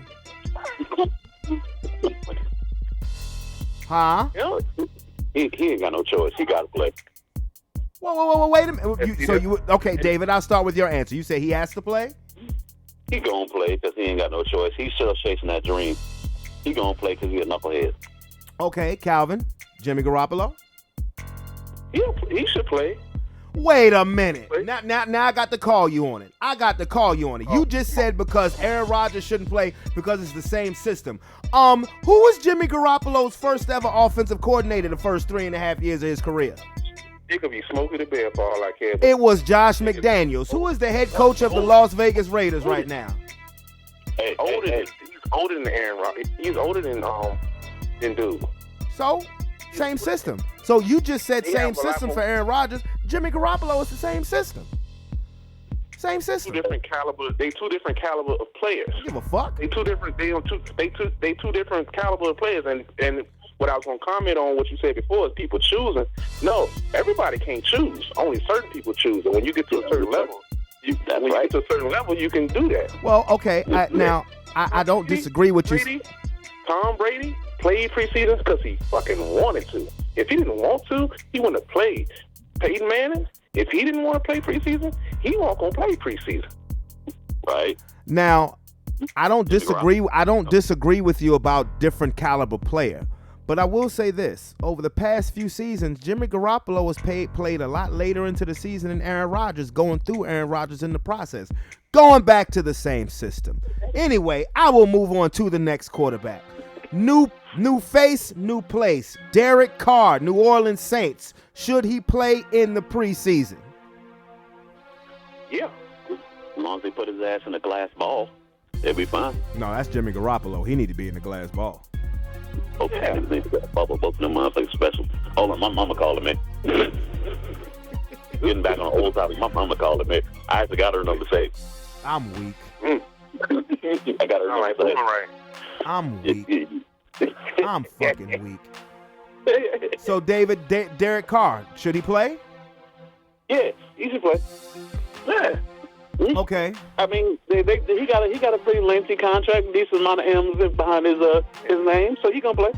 Huh? He ain't got no choice. He got to play. Whoa, wait a minute. Okay, David, I'll start with your answer. You say he has to play? He gonna play because he ain't got no choice. He's still chasing that dream. He gonna play because he's a knucklehead. Okay, Calvin, Jimmy Garoppolo. He should play. Wait a minute. Now I got to call you on it. You just said because Aaron Rodgers shouldn't play because it's the same system. Who was Jimmy Garoppolo's first ever offensive coordinator the first 3.5 years of his career? He could be smoking the bear for all I care. It was Josh McDaniels, who is the head coach of the Las Vegas Raiders right now. He's older than Aaron Rodgers. He's older than dude. So, same system. So you just said He same have a lot system more- for Aaron Rodgers. Jimmy Garoppolo is the same system. Same system. Two different caliber. They two different caliber of players. Give a fuck. They two different caliber of players. And what I was gonna comment on what you said before is people choosing. No, everybody can't choose. Only certain people choose. And when you get to a certain level, you get to a certain level, you can do that. Well, okay. I don't disagree with you. Tom Brady played preseason because he fucking wanted to. If he didn't want to, he wouldn't have played. Peyton Manning, if he didn't want to play preseason, he wasn't gonna play preseason. Right. Now, I don't disagree with you about different caliber player. But I will say this. Over the past few seasons, Jimmy Garoppolo has played a lot later into the season than Aaron Rodgers, going through Aaron Rodgers in the process. Going back to the same system. Anyway, I will move on to the next quarterback. New face, new place. Derek Carr, New Orleans Saints. Should he play in the preseason? Yeah. As long as they put his ass in a glass ball, they'll be fine. No, that's Jimmy Garoppolo. He need to be in the glass ball. Okay, both of them motherfuckers special. Hold on, my mama calling me. Getting back on old topic, my mama calling me. I actually got her number saved. I'm weak. I got her number saved. I'm weak. I'm fucking weak. So, David, Derek Carr, should he play? Yeah, he should play. Yeah. Okay. I mean, he got a pretty lengthy contract, decent amount of M's behind his name, so he gonna play.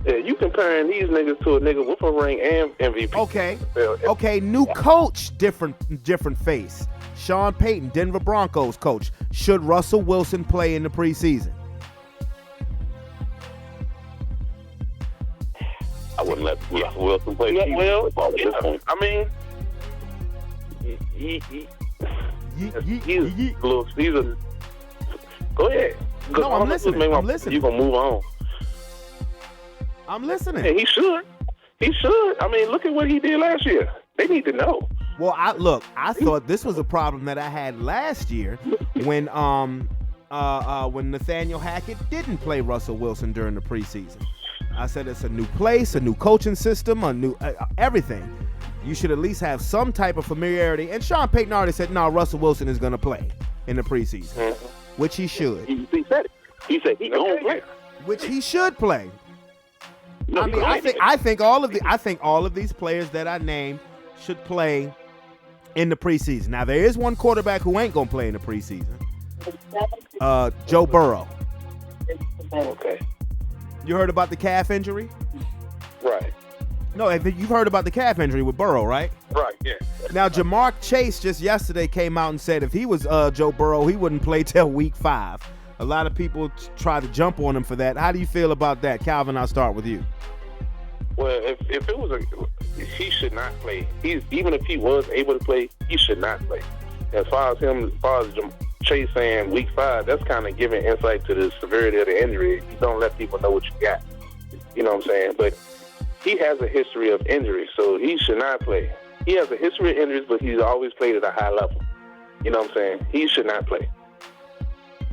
Yeah, you comparing these niggas to a nigga with a ring and MVP. Okay. New coach, different face. Sean Payton, Denver Broncos coach. Should Russell Wilson play in the preseason? I wouldn't let Russell Wilson play. I mean, he's a. Go ahead. No, I'm listening. You gonna move on? I'm listening. Yeah, he should. I mean, look at what he did last year. They need to know. Well, I thought this was a problem that I had last year when Nathaniel Hackett didn't play Russell Wilson during the preseason. I said it's a new place, a new coaching system, a new everything. You should at least have some type of familiarity. And Sean Payton already said, no, Russell Wilson is going to play in the preseason, which he should. He said it. He said he gonna play. Which he should play. No, I mean, I think all of these players that I named should play in the preseason. Now, there is one quarterback who ain't going to play in the preseason. Joe Burrow. Okay. You heard about the calf injury? Right. No, you've heard about the calf injury with Burrow, right? Right, yeah. Now, Jamar Chase just yesterday came out and said if he was Joe Burrow, he wouldn't play till week 5. A lot of people try to jump on him for that. How do you feel about that? Calvin, I'll start with you. Well, if it was he should not play. Even if he was able to play, he should not play. As far as Chase saying week 5, that's kind of giving insight to the severity of the injury. You don't let people know what you got. You know what I'm saying? But he has a history of injuries, so he should not play. He has a history of injuries, but he's always played at a high level. You know what I'm saying? He should not play.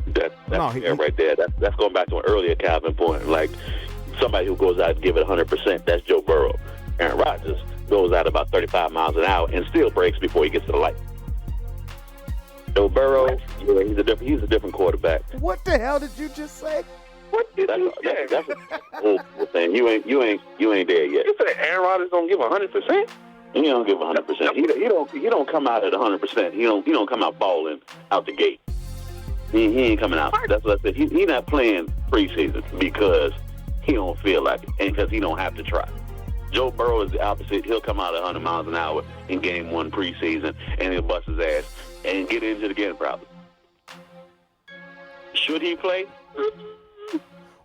That's right there. That's going back to an earlier Calvin point. Like, somebody who goes out and give it 100%, that's Joe Burrow. Aaron Rodgers goes out about 35 miles an hour and still breaks before he gets to the light. Joe Burrow, he's a different quarterback. What the hell did you just say? What did you say? That's old thing. You ain't there yet. You said Aaron Rodgers don't give 100%? He don't give 100%. He don't come out at 100%. He don't come out balling out the gate. He ain't coming out. That's what I said. He not playing preseason because he don't feel like it and because he don't have to try. Joe Burrow is the opposite. He'll come out at 100 miles an hour in game 1 preseason and he'll bust his ass and get injured again probably. Should he play?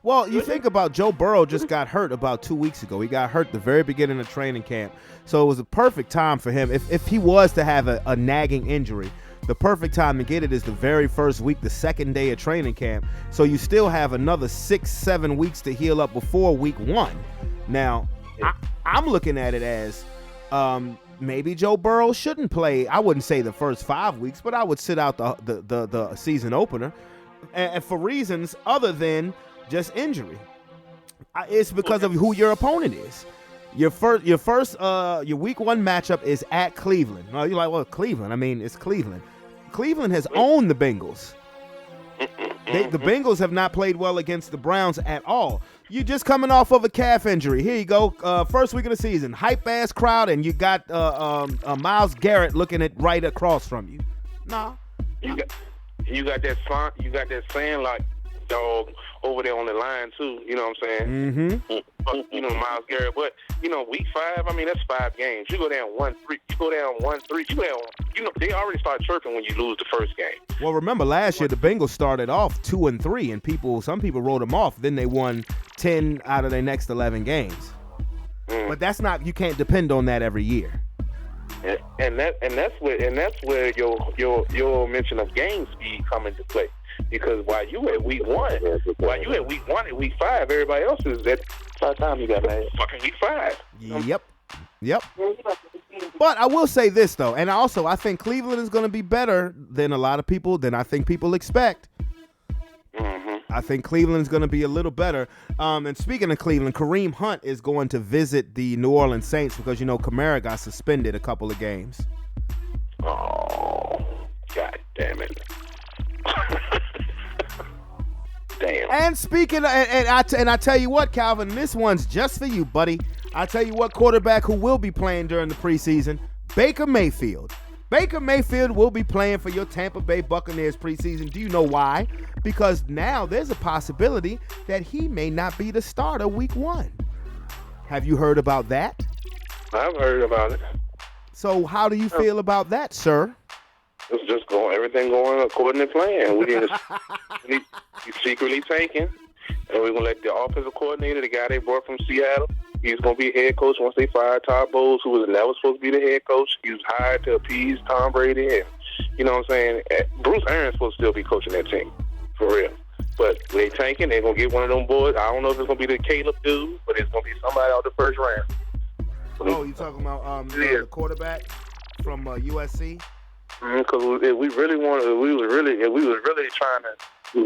Well, you think about Joe Burrow just got hurt about 2 weeks ago. He got hurt the very beginning of training camp. So it was a perfect time for him. If he was to have a nagging injury, the perfect time to get it is the very first week, the second day of training camp. So you still have another 6-7 weeks to heal up before week 1. Now, I'm looking at it as maybe Joe Burrow shouldn't play. I wouldn't say the first 5 weeks, but I would sit out the season opener, and for reasons other than just injury. It's because of who your opponent is. Your week 1 matchup is at Cleveland. Well, you're like, well, Cleveland. I mean, it's Cleveland. Cleveland has owned the Bengals. The Bengals have not played well against the Browns at all. You just coming off of a calf injury. Here you go. First week of the season, hype ass crowd, and you got Myles Garrett looking at right across from you. Nah. You got that saying like dog over there on the line too. You know what I'm saying? Mm-hmm. You know, Myles Garrett. But week 5. I mean, that's 5 games. You go down 1-3. You go down 1-3. You go down. They already start chirping when you lose the first game. Well, remember last year the Bengals started off 2-3, and some people wrote them off. Then they won 10 out of their next 11 games. But that's not. You can't depend on that every year. And that's where your mention of game speed come into play. Because while you at week 1, at week 5, everybody else is at time you got mad. Fucking week 5. Yep. But I will say this though, and I think Cleveland is going to be better than I think people expect. I think Cleveland is going to be a little better. And speaking of Cleveland, Kareem Hunt is going to visit the New Orleans Saints because Kamara got suspended a couple of games. Oh, God damn it. Damn. And speaking of, and I tell you what, Calvin, this one's just for you, buddy. I tell you what, quarterback who will be playing during the preseason, Baker Mayfield. Baker Mayfield will be playing for your Tampa Bay Buccaneers preseason. Do you know why? Because now there's a possibility that he may not be the starter week 1. Have you heard about that? I've heard about it. So how do you feel about that, sir? It's just everything going according to plan. We didn't he's secretly taken, and we're gonna let the offensive coordinator, the guy they brought from Seattle, he's gonna be head coach once they fire Todd Bowles, who was never supposed to be the head coach. He was hired to appease Tom Brady, and you know what I'm saying. Bruce Arians supposed to still be coaching that team for real. But they tanking, they're gonna get one of them boys. I don't know if it's gonna be the Caleb dude, but it's gonna be somebody out the first round. Oh, you talking about the quarterback from USC? Because if we was really trying to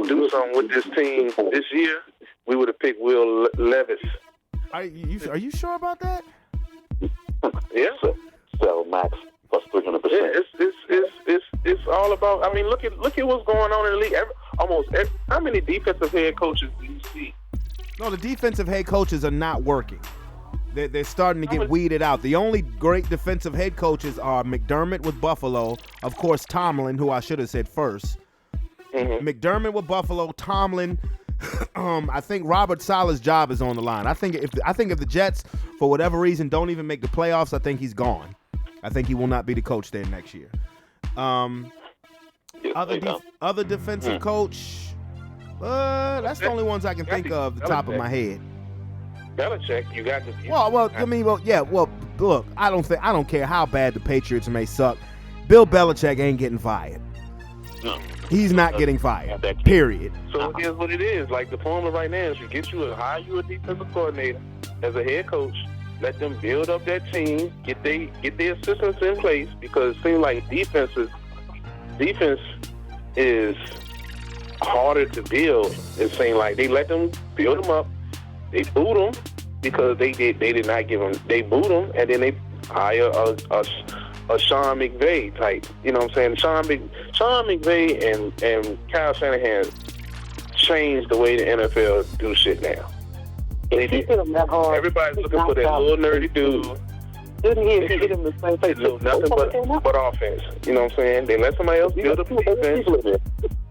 do something with this team this year, we would have picked Will Levis. Are you sure about that? Yeah. So Max plus 300%. It's all about. I mean, look at what's going on in the league. How many defensive head coaches do you see? No, the defensive head coaches are not working. They're starting to get weeded out. The only great defensive head coaches are McDermott with Buffalo, of course Tomlin, who I should have said first. McDermott with Buffalo, Tomlin. I think Robert Saleh's job is on the line. I think if the Jets, for whatever reason, don't even make the playoffs, I think he's gone. I think he will not be the coach there next year. Other defensive coach, that's the only ones I can think of the top of my head. Belichick, you got to. Look, I don't care how bad the Patriots may suck. Bill Belichick ain't getting fired. No. He's not getting fired. Period. So it is what it is. Like the formula right now is hire you a defensive coordinator as a head coach. Let them build up that team. Get their assistants in place because it seems like defense is harder to build. It seems like they let them build them up. They boot them because they did not give them. They boot them and then they hire a Sean McVay type. You know what I'm saying? Sean McVay and Kyle Shanahan changed the way the NFL do shit now. They did. Everybody's looking for that little nerdy dude. Didn't he hit him the same place? Nothing but offense. You know what I'm saying? They let somebody else build up the defense.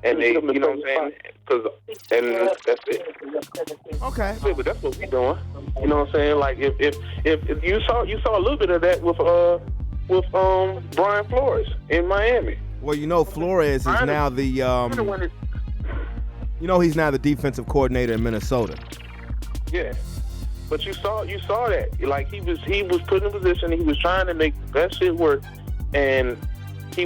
And they, you know what I'm saying? And that's it. Okay. But that's what we doing. You know what I'm saying? Like if you saw a little bit of that with Brian Flores in Miami. Well, Flores is now the You know he's now the defensive coordinator in Minnesota. Yeah. But you saw that. Like he was put in a position, he was trying to make the best shit work, and he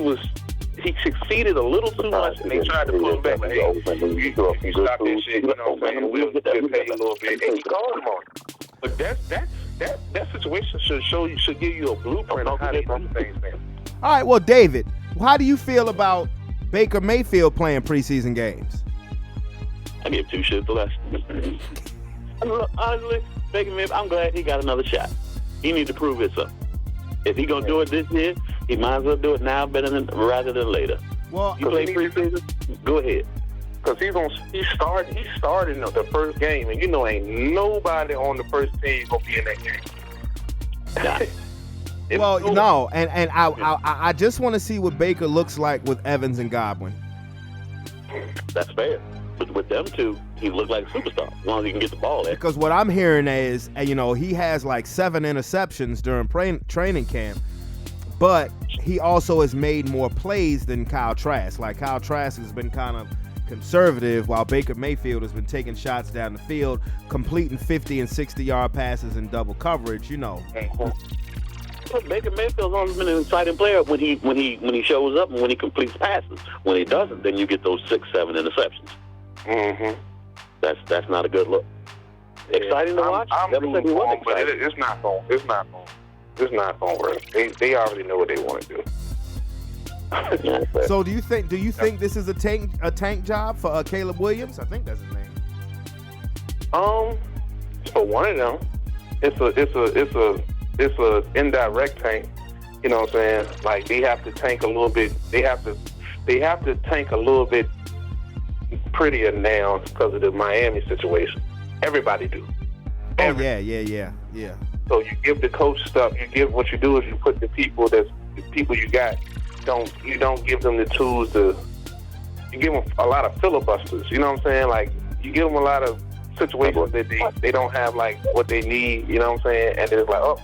succeeded a little too much, and they tried to pull him back. Like, hey, you stop this shit, you know what I'm saying? We'll pay you a little bit. And he called him on it. But that situation should give you a blueprint on how to do things, man. All right, well, David, how do you feel about Baker Mayfield playing preseason games? I give 2 shits less. Honestly, Baker Mayfield, I'm glad he got another shot. He needs to prove himself. If he gonna do it this year, he might as well do it now rather than later. Well, you play preseason, go ahead. Because he started the first game, and you know ain't nobody on the first team gonna be in that game. Nah. Well, no, and I just want to see what Baker looks like with Evans and Godwin. That's fair. But with them two, he looked like a superstar as long as he can get the ball there. Because what I'm hearing is, he has like 7 interceptions during training camp, but he also has made more plays than Kyle Trask. Like Kyle Trask has been kind of conservative, while Baker Mayfield has been taking shots down the field, completing 50 and 60-yard passes in double coverage. But Baker Mayfield's always been an exciting player when he shows up and when he completes passes. When he doesn't, then you get those 6-7 interceptions. Mm-hmm. That's not a good look. Exciting to watch. I'm rooting for him, but it's not going to work. They already know what they want to do. So do you think this is a tank job for Caleb Williams? I think that's his name. For one of them, it's a indirect tank. You know what I'm saying? Like they have to tank a little bit. They have to tank a little bit prettier now because of the Miami situation. Everybody do. Yeah. So you give the coach stuff. What you do is you put the people you got. You don't give them the tools to. You give them a lot of filibusters. You know what I'm saying? Like you give them a lot of situations that they don't have like what they need. You know what I'm saying? And it's like, oh,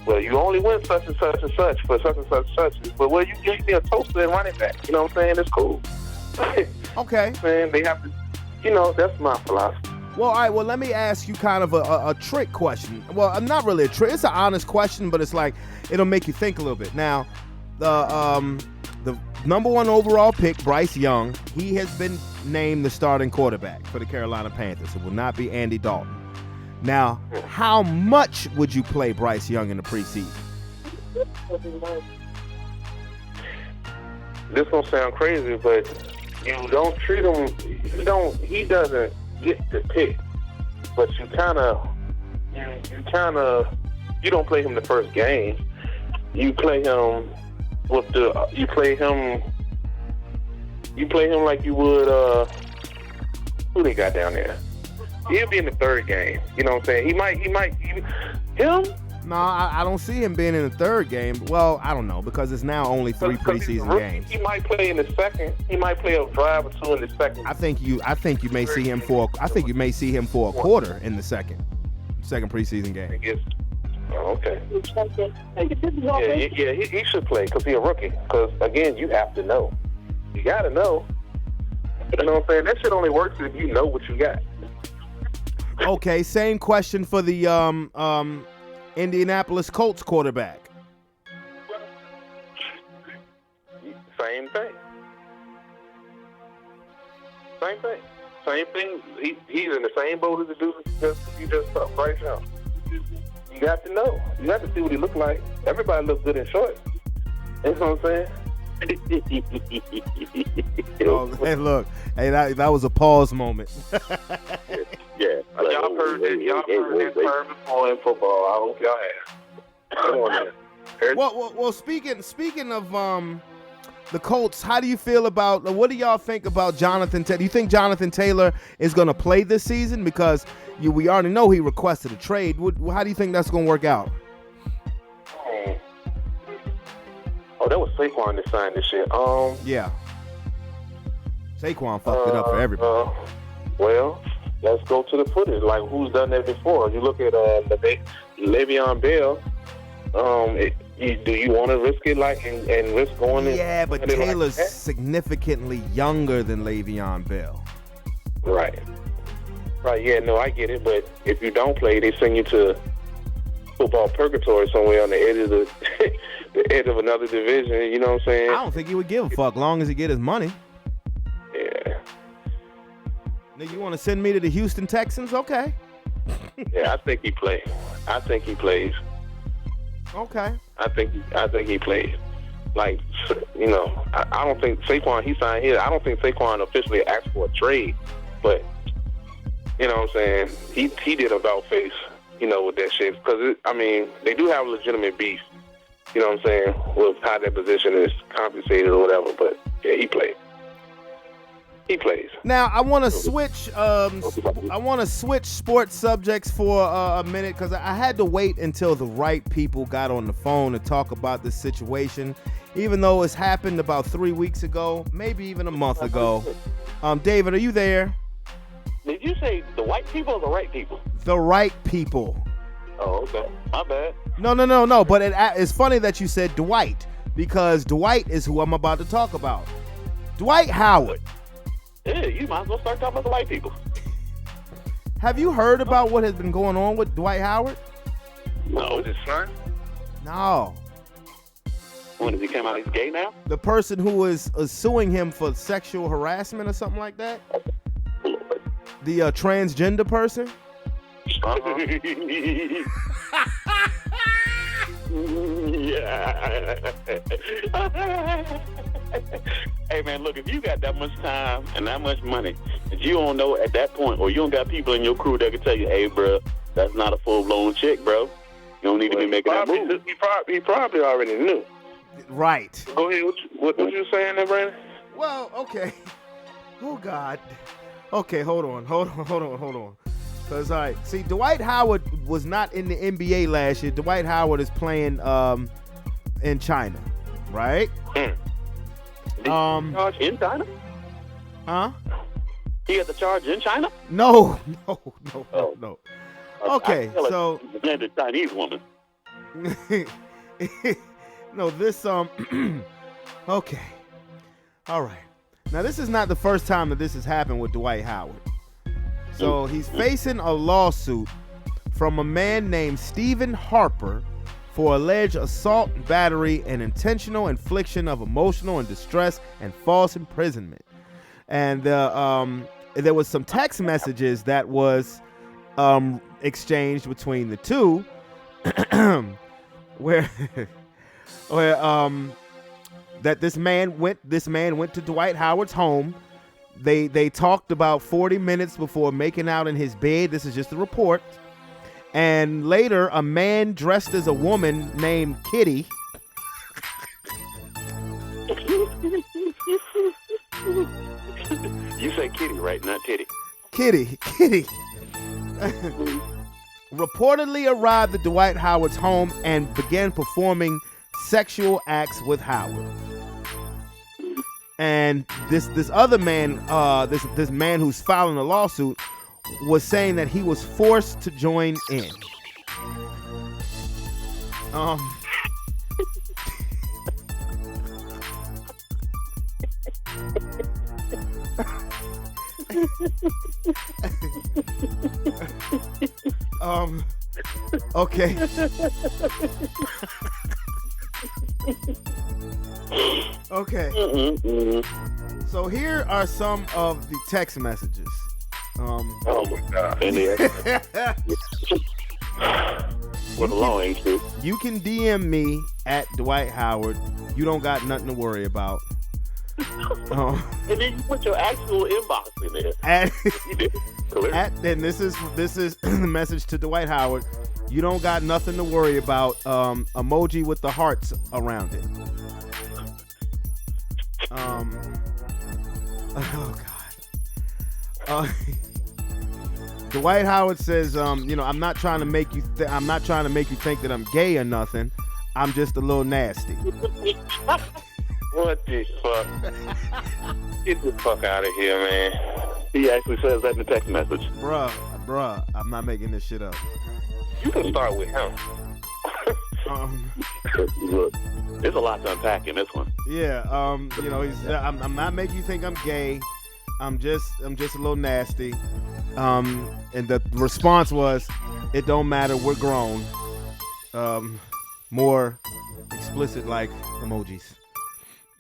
well, you only win such and such and such for such and such. But well, you give me a toaster and run it back. You know what I'm saying? It's cool. Okay. Man, they have to. That's my philosophy. Well, all right. Well, let me ask you kind of a trick question. Well, not really a trick. It's an honest question, but it's like it'll make you think a little bit. Now, the number 1 overall pick, Bryce Young, he has been named the starting quarterback for the Carolina Panthers. It will not be Andy Dalton. Now, how much would you play Bryce Young in the preseason? This gonna sound crazy, but you don't treat him. He doesn't get to pick, but you don't play him the first game. You play him you play him like you would who they got down there. He'll be in the third game. You know what I'm saying? He might him. No, I don't see him being in the third game. Well, I don't know because it's now only 3 preseason games. He might play in the second. He might play a drive or 2 in the second. I think you may see him for a quarter in the second preseason game. I guess. Oh, okay. Yeah, he should play because he's a rookie. Because again, you have to know. You got to know. You know what I'm saying? That shit only works if you know what you got. Okay, same question for the Indianapolis Colts quarterback. Same thing. He's in the same boat as the dude you just talked right now. You got to know. You got to see what he look like. Everybody looks good in shorts. You know what I'm saying? Hey, look. Hey, that was a pause moment. Yeah. Y'all heard this term before in football. I hope y'all have. Come on, man. Well, speaking of the Colts, how do you feel about? What do y'all think about Jonathan Taylor? Do you think Jonathan Taylor is going to play this season? Because we already know he requested a trade. How do you think that's going to work out? Oh, that was Saquon that signed this shit. Yeah. Saquon fucked it up for everybody. Well, let's go to the footage. Like, who's done that before? You look at Le'Veon Bell. Do you want to risk it and risk going? Yeah, but Taylor's significantly younger than Le'Veon Bell. Right. Right, yeah, no, I get it, but if you don't play, they send you to football purgatory somewhere on the edge of the edge of another division, you know what I'm saying? I don't think he would give a fuck long as he get his money. Yeah. Nigga, you want to send me to the Houston Texans? Okay. Yeah, I think he plays. Okay. I think he plays. Like, you know, I don't think Saquon, he signed here. I don't think Saquon officially asked for a trade, but you know what I'm saying? He did about face, you know, with that shit. Because, I mean, they do have legitimate beef, you know what I'm saying, with how their position is compensated or whatever. But, yeah, he plays. He plays. Now, I want to switch sports subjects for a minute because I had to wait until the right people got on the phone to talk about this situation, even though it's happened about 3 weeks ago, maybe even a month ago. David, are you there? Did you say the white people or the right people? The right people. Oh, okay. My bad. No. But it's funny that you said Dwight, because Dwight is who I'm about to talk about. Dwight Howard. Yeah, you might as well start talking about the white people. Have you heard about what has been going on with Dwight Howard? No, his son? No. When does he come out? He's gay now? The person who is suing him for sexual harassment or something like that? The transgender person? Yeah. Hey, man, look, if you got that much time and that much money that you don't know at that point, or you don't got people in your crew that can tell you, hey, bro, that's not a full-blown chick, bro. You don't need to be making that move. He probably already knew. Right. Go ahead. What you saying there, Brandon? Well, okay. Oh, God. Okay, hold on. Because, all right, see, Dwight Howard was not in the NBA last year. Dwight Howard is playing in China, right? Charge in China? Huh? He got the charge in China? No. Oh. Okay, so and the Chinese woman. no, this okay. All right. Now this is not the first time that this has happened with Dwight Howard. So he's facing a lawsuit from a man named Stephen Harper for alleged assault, battery, and intentional infliction of emotional and distress and false imprisonment. And there was some text messages that was exchanged between the two, where that this man went to Dwight Howard's home. They talked about 40 minutes before making out in his bed. This is just a report. And later, a man dressed as a woman named Kitty. You say kitty, right? Not titty. Kitty. Reportedly arrived at Dwight Howard's home and began performing sexual acts with Howard. And this other man, this man who's filing a lawsuit, was saying that he was forced to join in. Okay. Okay. So here are some of the text messages. Oh my God. With a law ain't true. You can DM me at Dwight Howard. You don't got nothing to worry about. And then you put your actual inbox in there. And this is the message to Dwight Howard. You don't got nothing to worry about. Emoji with the hearts around it. Oh God. Dwight Howard says, I'm not trying to make you think that I'm gay or nothing. I'm just a little nasty. What the fuck? Get the fuck out of here, man. He actually says that in the text message. Bruh, I'm not making this shit up. You can start with him. Look, there's a lot to unpack in this one. Yeah, he's I'm not making you think I'm gay. I'm just a little nasty. And the response was, it don't matter, we're grown. More explicit like emojis.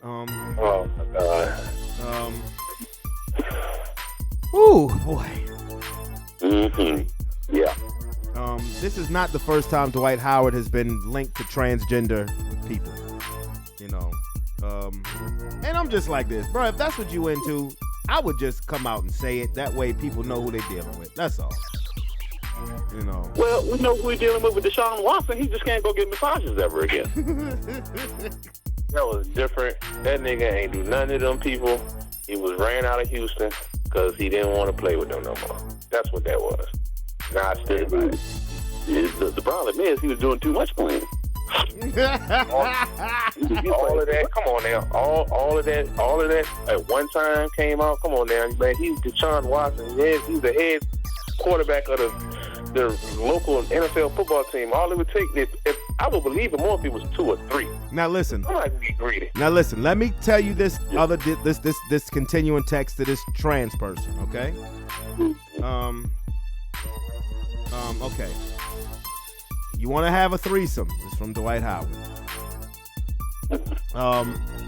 Oh my God. Ooh, boy. Mm-hmm. Yeah. This is not the first time Dwight Howard has been linked to transgender people. You know. And I'm just like this, bro. If that's what you into, I would just come out and say it. That way people know who they're dealing with. That's all. You know. Well, we know who we're dealing with Deshaun Watson. He just can't go get massages ever again. That was different. That nigga ain't do none of them people. He was ran out of Houston because he didn't want to play with them no more. That's what that was. Nah, I stand by it. The problem is he was doing too much playing. all of that, come on now. All of that at one time came out. Come on now, man. He's Deshaun Watson. He's the head quarterback of the local NFL football team. All it would take, if I would believe it more if it was 2 or 3. Now listen. I'm not gonna be greedy. Now listen. Let me tell you this this continuing text to this trans person. Okay. Okay. You want to have a threesome? This is from Dwight Howard.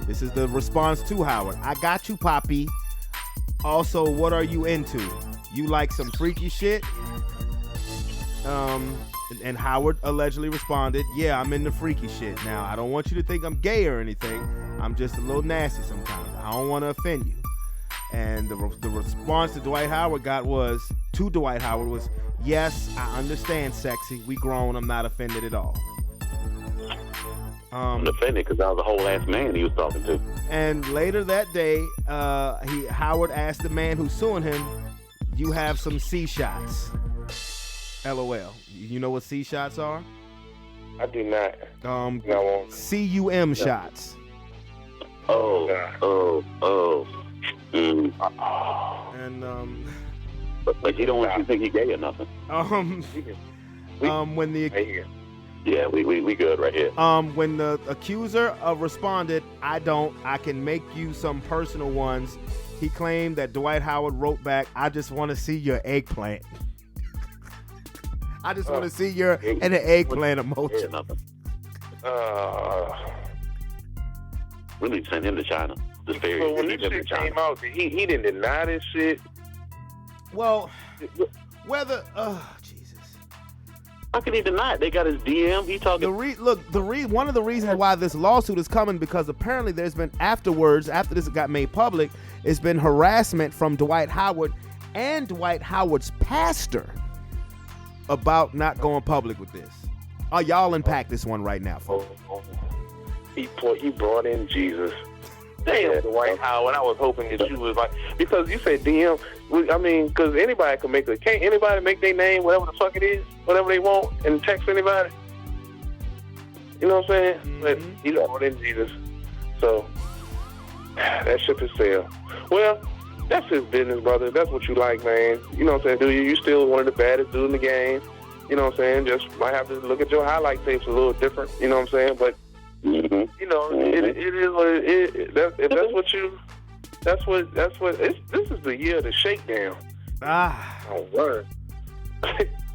This is the response to Howard. I got you, Poppy. Also, what are you into? You like some freaky shit? And Howard allegedly responded, yeah, I'm into freaky shit. Now, I don't want you to think I'm gay or anything. I'm just a little nasty sometimes. I don't want to offend you. And the response to Dwight Howard was, yes, I understand, sexy. We grown. I'm not offended at all. I'm offended because I was a whole ass man he was talking to. And later that day, Howard asked the man who's suing him, you have some C shots. LOL. You know what C shots are? I do not. CUM shots. And but you don't want you to think he gay or nothing. When the yeah, we good right here. When the accuser responded, I can make you some personal ones. He claimed that Dwight Howard wrote back, I just want to see your eggplant. I just want to see your and an eggplant emoji. Nothing. We need to send him to China. So when this shit came out, he didn't deny this shit. Well, whether Jesus, how can he deny it? They got his DM. He talking. One of the reasons why this lawsuit is coming because apparently there's been after this got made public, it's been harassment from Dwight Howard and Dwight Howard's pastor about not going public with this. Y'all unpack this one right now, folks. He brought in Jesus. Damn, Dwight Howard. I was hoping that you was like, because you said DM. I mean, because anybody can make can't anybody make their name whatever the fuck it is, whatever they want, and text anybody. You know what I'm saying? Mm-hmm. But he brought in Jesus, so that ship is sailed. Well, that's his business, brother. That's what you like, man. You know what I'm saying? You still one of the baddest dudes in the game. You know what I'm saying? Just might have to look at your highlight tapes a little different. You know what I'm saying? But you know, it is what it is. This is the year of the shakedown. Oh, word.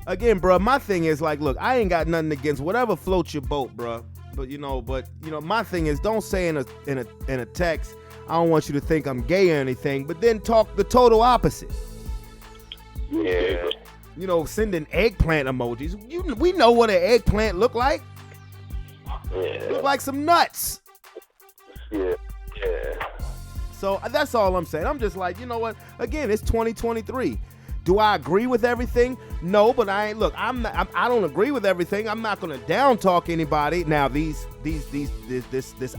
Again, bro, my thing is like, look, I ain't got nothing against whatever floats your boat, bro. But my thing is, don't say in a text, I don't want you to think I'm gay or anything, but then talk the total opposite. Yeah. You know, sending eggplant emojis. We know what an eggplant look like. Yeah. Look like some nuts. Yeah. So that's all I'm saying. I'm just like, you know what? Again, it's 2023. Do I agree with everything? No, but I don't agree with everything. I'm not gonna down talk anybody. Now this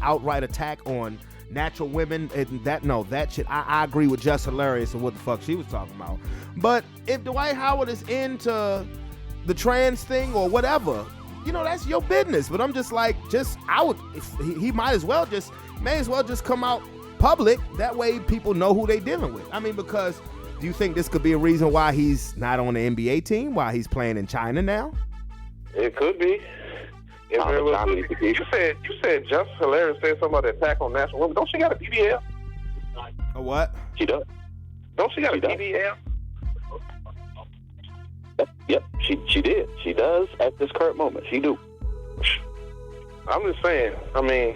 outright attack on natural women and that shit. I agree with Just Hilarious and what the fuck she was talking about. But if Dwight Howard is into the trans thing or whatever, you know, that's your business. But I'm just like, he may as well just come out public. That way people know who they dealing with. I mean, because do you think this could be a reason why he's not on the NBA team, why he's playing in China now? It could be. You said Just Hilarious said something about the attack on national women. Don't she got a BBL? A what? She does. Don't she got a BBL? Yep, she did. She does at this current moment. She do. I'm just saying. I mean,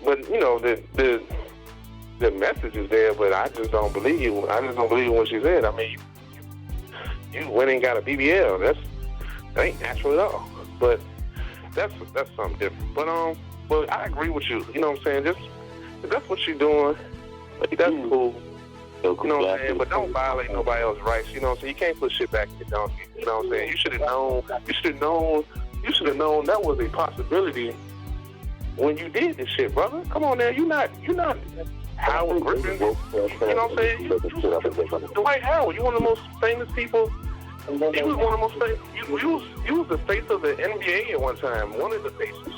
but you know the message is there, but I just don't believe you. I just don't believe what she said. I mean, you went and got a BBL. That ain't natural at all. But that's something different. But I agree with you. You know what I'm saying? Just if that's what you're doing, that's cool. You know what I'm saying? But don't violate nobody else's rights. You know what I'm saying? You can't put shit back in your donkey. You know what I'm saying? You should have known. You should have known that was a possibility when you did this shit, brother. Come on now. You're not Howard Griffin. You know what I'm saying? You Dwight Howard. You're one of the most famous people. He was one of the most famous. You was the face of the NBA at one time. One of the faces.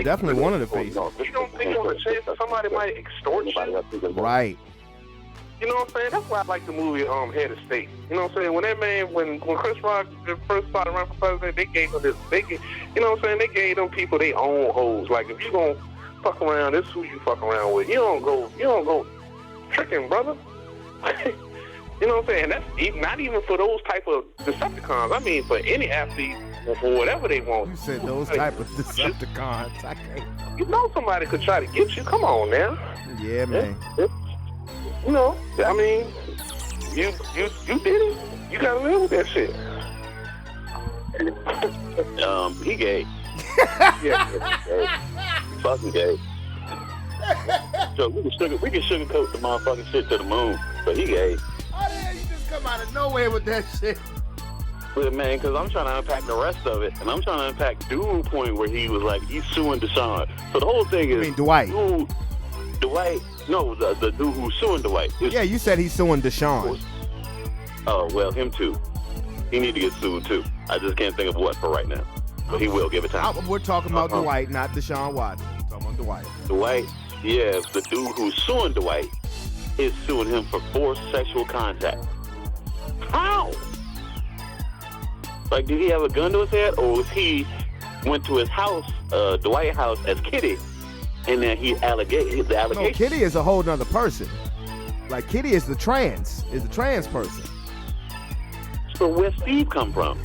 Definitely one of the faces. You don't think on the chance that somebody might extort you? Right. You know what I'm saying? That's why I like the movie Head of State. You know what I'm saying? When that man, when Chris Rock first started running for president, they gave him this. You know what I'm saying? They gave them people their own hoes. Like if you gonna fuck around, this is who you fuck around with. You don't go tricking, brother. You know what I'm saying? That's not even for those type of Decepticons. I mean, for any athlete or whatever they want. You said those type of Decepticons. I can't. You know somebody could try to get you. Come on now. Yeah, man. You know, I mean, you did it. You gotta live with that shit. He gay. Yeah. Fucking gay. So we can sugarcoat the motherfucking shit to the moon, but he gay. Oh yeah, you just come out of nowhere with that shit. But man, because I'm trying to unpack the rest of it, and I'm trying to unpack dude point where he was like, he's suing Deshaun. So the whole thing is, I mean, Dwight. Dwight. No, the dude who's suing Dwight. Yeah, you said he's suing Deshaun. Oh, well, him too. He need to get sued too. I just can't think of what for right now. But he will give it time. We're talking about Dwight, not Deshaun Watson. We're talking about Dwight. Dwight, yeah, the dude who's suing Dwight is suing him for forced sexual contact. How? Like, did he have a gun to his head, or was he went to his house, Dwight's house, as Kitty, and then the allegation? No, Kitty is a whole nother person. Like, Kitty is the trans person. So where Steve come from?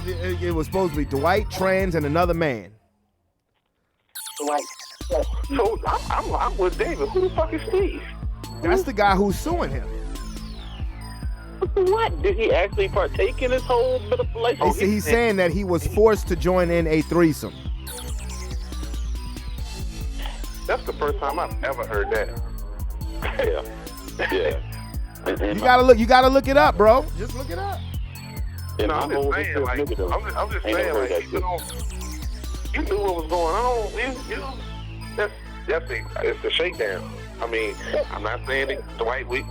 It was supposed to be Dwight, trans, and another man. Dwight. So I'm with David. Who the fuck is Steve? That's the guy who's suing him. What? Did he actually partake in this whole bit of relationship? He's saying that he was forced to join in a threesome. That's the first time I've ever heard that. Yeah. You gotta look it up, bro. Just look it up. I'm just saying, like, you knew what was going on. It's a shakedown. I mean, I'm not saying that Dwight. We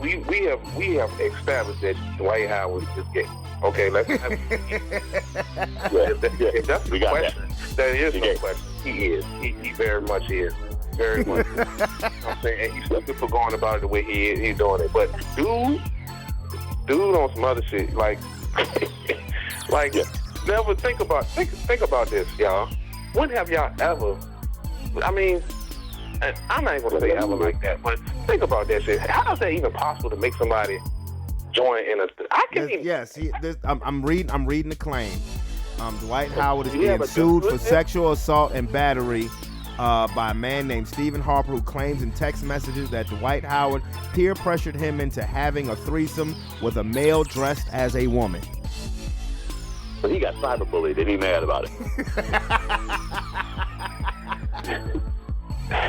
have established that Dwight Howard is gay. Okay, let's. If that's the question, that is the question. He is. He very much is. Very much. You know what I'm saying, and he's stupid for going about it the way he is. He's doing it, but dude on some other shit like. Never think about this, y'all. When have y'all ever? I mean, and I'm not even gonna say ever like that, but think about that shit. How is that even possible to make somebody join in a? I can't even. Yes, I'm reading the claim. Dwight Howard is being sued for sexual assault and battery by a man named Stephen Harper, who claims in text messages that Dwight Howard peer pressured him into having a threesome with a male dressed as a woman. But he got cyberbullied and he mad about it.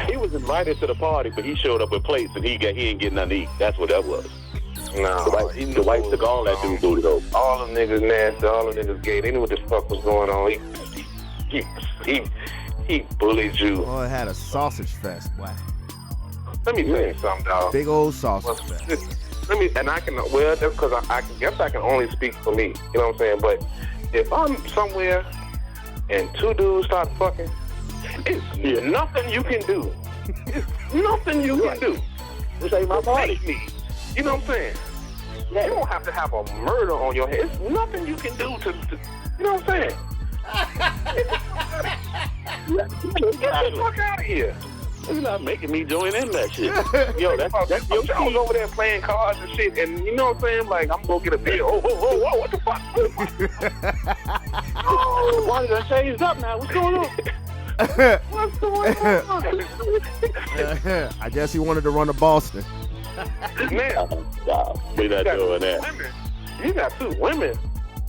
He was invited to the party, but he showed up with plates and he ain't getting nothing to eat. That's what that was. No, Dwight took all that dude booted over. All them niggas nasty, all them niggas gay. They knew what the fuck was going on. He bullied you. Oh, it had a sausage fest, boy. Let me tell you something, dog. Big old sausage fest. That's because I guess I can only speak for me. You know what I'm saying? But if I'm somewhere and two dudes start fucking, it's nothing you can do. It's nothing you can do. This ain't my party. You know what I'm saying? You don't have to have a murder on your head. It's nothing you can do to you know what I'm saying? Get the fuck out of here. You're not making me join in that shit. Yo, that's I your was key. over there playing cards and shit, and you know what I'm saying? Like, I'm gonna get a beer. Oh, what the fuck? Oh, why did I changed up now? What's going on? What's going on? I guess he wanted to run to Boston. Man, We not doing that. women. You got 2 women.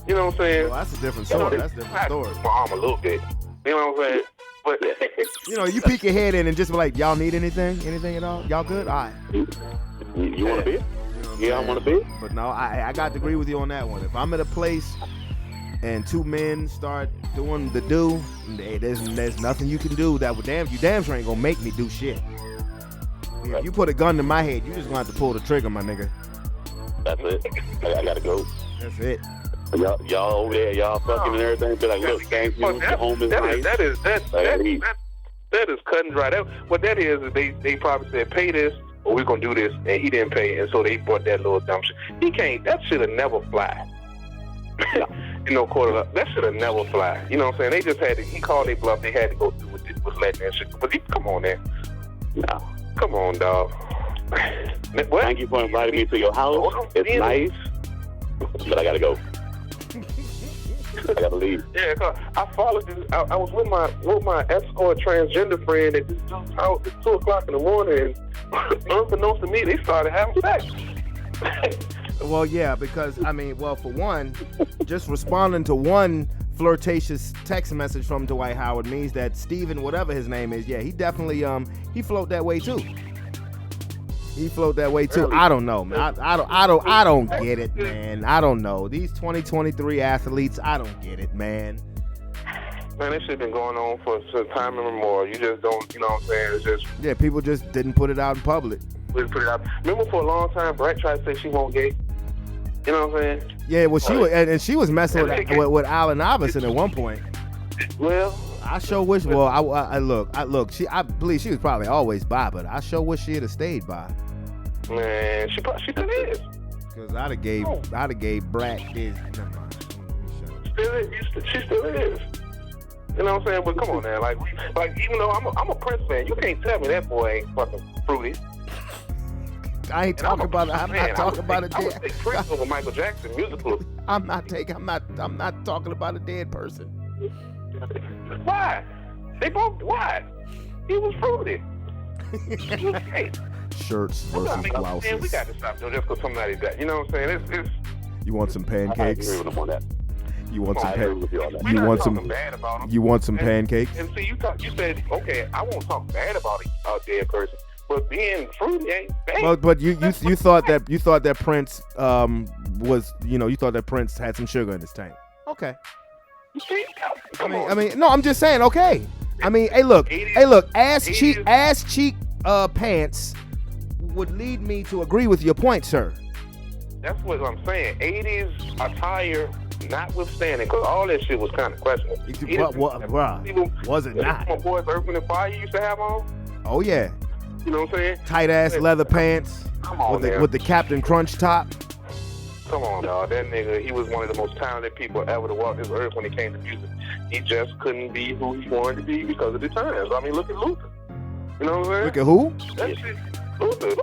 You know what I'm saying? Well, that's a different story. That's a different story. My arm a little bit. You know what I'm saying? But You know, you peek your head in and just be like, y'all need anything? Anything at all? Y'all good? All right. You want a beer? You know what I'm Yeah, I saying? want a beer. But no, I got to agree with you on that one. If I'm at a place and 2 men start doing the do, there's nothing you can do that would you damn sure ain't gonna make me do shit. If you put a gun to my head, you just gonna have to pull the trigger, my nigga. That's it. I gotta go. That's it. Y'all over there, y'all fucking and everything. Be like, look, thank you. The home is nice. That is cut and dry. What that is they probably said, pay this or we're gonna do this, and he didn't pay, and so they brought that little dumb shit. He can't. That should have never fly. You know, that should have never fly. You know what I'm saying? They just had to. He called their bluff. They had to go through with it, with letting that shit. But come on, man. No, come on, dog. What? Thank you for inviting me to your house. It's nice, but I gotta go. I gotta leave. Yeah, cause I followed this. I was with my escort transgender friend at this dude's house at 2:00 in the morning, and unbeknownst to me, they started having sex. Well, yeah, because for one, just responding to one flirtatious text message from Dwight Howard means that Steven, whatever his name is, he definitely he float that way too. He float that way too. I don't know, man. I don't get it, man. I don't know. These 2023 athletes, I don't get it, man. Man, this shit been going on for some time immemorial. You just don't, you know what I'm saying? It's just people just didn't put it out in public. we put it out. Remember, for a long time, Brett tried to say she won't gay. You know what I'm saying? Yeah, well, she was, and she was messing with Allen Iverson at one point. Well, I sure wish. Well, I look. I believe she was probably always bi, but I sure wish she'd have stayed bi. man, she still is. Cause I'd have gave Brat this. Never mind. She still is. You know what I'm saying? But come on, man. Like even though I'm a Prince fan, you can't tell me that boy ain't fucking fruity. I ain't talking about it. I'm not talking about a I would dead. take Prince over Michael Jackson musical. I'm not talking about a dead person. Why? They both. Why? He was fruity. He was great. Shirts versus Man, we blouses. got to stop doing just because somebody died. You know what I'm saying? It's You want some I pancakes? agree with him on that. You want some I agree with you on that. we're You not want talking some? bad about him. You want some pancakes? And see, you said, okay, I won't talk bad about a dead person, but being fruity ain't bad. But you thought that Prince was, you thought that Prince had some sugar in his tank. Okay. Come on. I mean, no, I'm just saying. Okay. I mean, hey, look, ass cheek pants would lead me to agree with your point, sir. That's what I'm saying. 80s attire, notwithstanding, because all that shit was kind of questionable. Was it not? My boys, Earth, Wind & Fire used to have on. Oh yeah, You know what I'm saying? tight ass leather pants Come on, with the Captain Crunch top. Come on, dog. That nigga, he was one of the most talented people ever to walk this earth when it came to music. He just couldn't be who he wanted to be because of the times. I mean, look at Luther. You know what I'm saying? Look at who? That shit, Luther,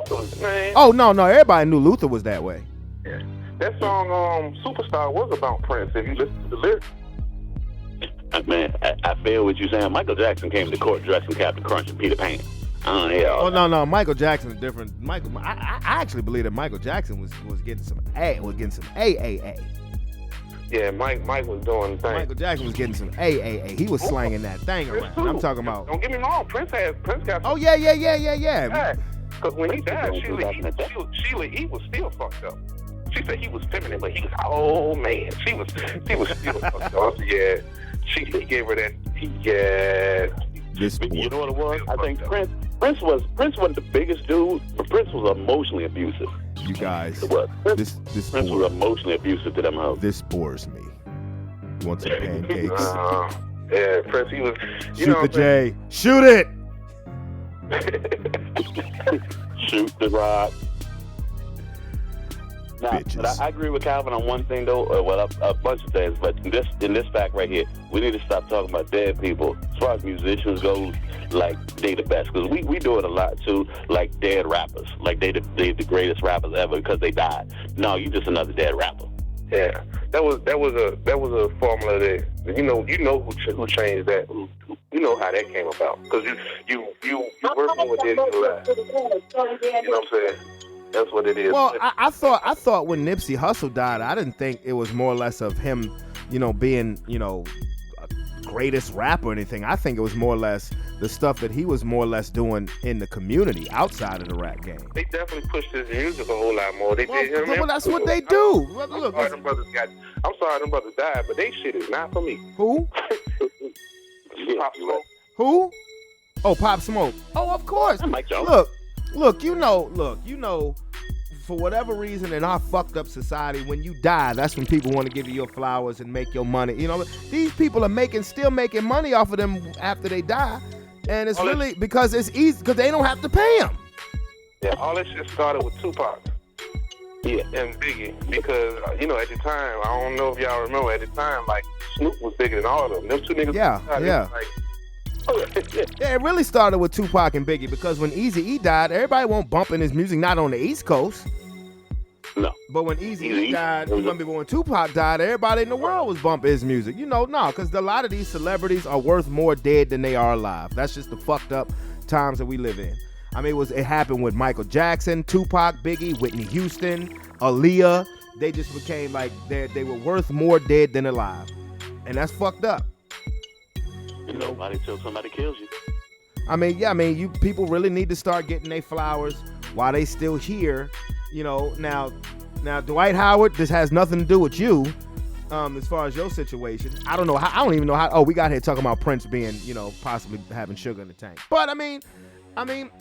man. Oh no, everybody knew Luther was that way. That song, Superstar, was about Prince. If you listen to the lyrics. Man, I feel what you're saying. Michael Jackson came to court dressed in Captain Crunch and Peter Pan. Oh no, Michael Jackson's different. I actually believe that Michael Jackson was getting some AAA. Yeah, Mike was doing the thing. Michael Jackson was getting some AAA. He was slanging that thing around. I'm talking about. Don't get me wrong, Prince got. Oh yeah. Because when he died, Sheila E was still fucked up. She said he was feminine, but he was, oh man, she was still fucked up. Yeah, he gave her that. Yeah. You know what it was? I think Prince wasn't the biggest dude, but Prince was emotionally abusive. You guys, It was. this Prince was emotionally abusive to them hoes. This bores me. You want some pancakes? Yeah, Prince, he was. Shoot the J. Shoot it. Shoot the rock. Now, bitches. but I agree with Calvin on one thing, though. A bunch of things. But in this fact right here, we need to stop talking about dead people. As far as musicians go, like, they the best. Because we do it a lot, too, like dead rappers. Like, they the greatest rappers ever because they died. No, you just another dead rapper. Yeah, that was a formula that you know who changed that. You know how that came about because you work more dead than alive. You know what I'm saying? That's what it is. Well, I thought when Nipsey Hussle died, I didn't think it was more or less of him, being, a greatest rapper or anything. I think it was more or less the stuff that he was more or less doing in the community outside of the rap game. They definitely pushed his music a whole lot more. They did him. Well, that's what they do. I'm sorry them brothers died, but they shit is not for me. Who? Pop Smoke. Who? Oh, Pop Smoke. Oh, of course. Look, for whatever reason in our fucked up society, when you die, that's when people want to give you your flowers and make your money. These people are still making money off of them after they die. And it's really because it's easy, because they don't have to pay them. Yeah, all that shit started with Tupac. Yeah, and Biggie, because, at the time, I don't know if y'all remember, at the time, like, Snoop was bigger than all of them. Them two niggas. Yeah. Yeah, it really started with Tupac and Biggie because when Eazy-E died, everybody won't bump in his music, not on the East Coast. No. But when Eazy-E died, when Tupac died, everybody in the world was bumping his music. Because a lot of these celebrities are worth more dead than they are alive. That's just the fucked up times that we live in. I mean, it happened with Michael Jackson, Tupac, Biggie, Whitney Houston, Aaliyah. They just became like they were worth more dead than alive, and that's fucked up. Nobody till somebody kills you. You people really need to start getting their flowers while they still here. Now Dwight Howard, this has nothing to do with you. As far as your situation, I don't even know how. Oh, we got here talking about Prince being, possibly having sugar in the tank. But I mean,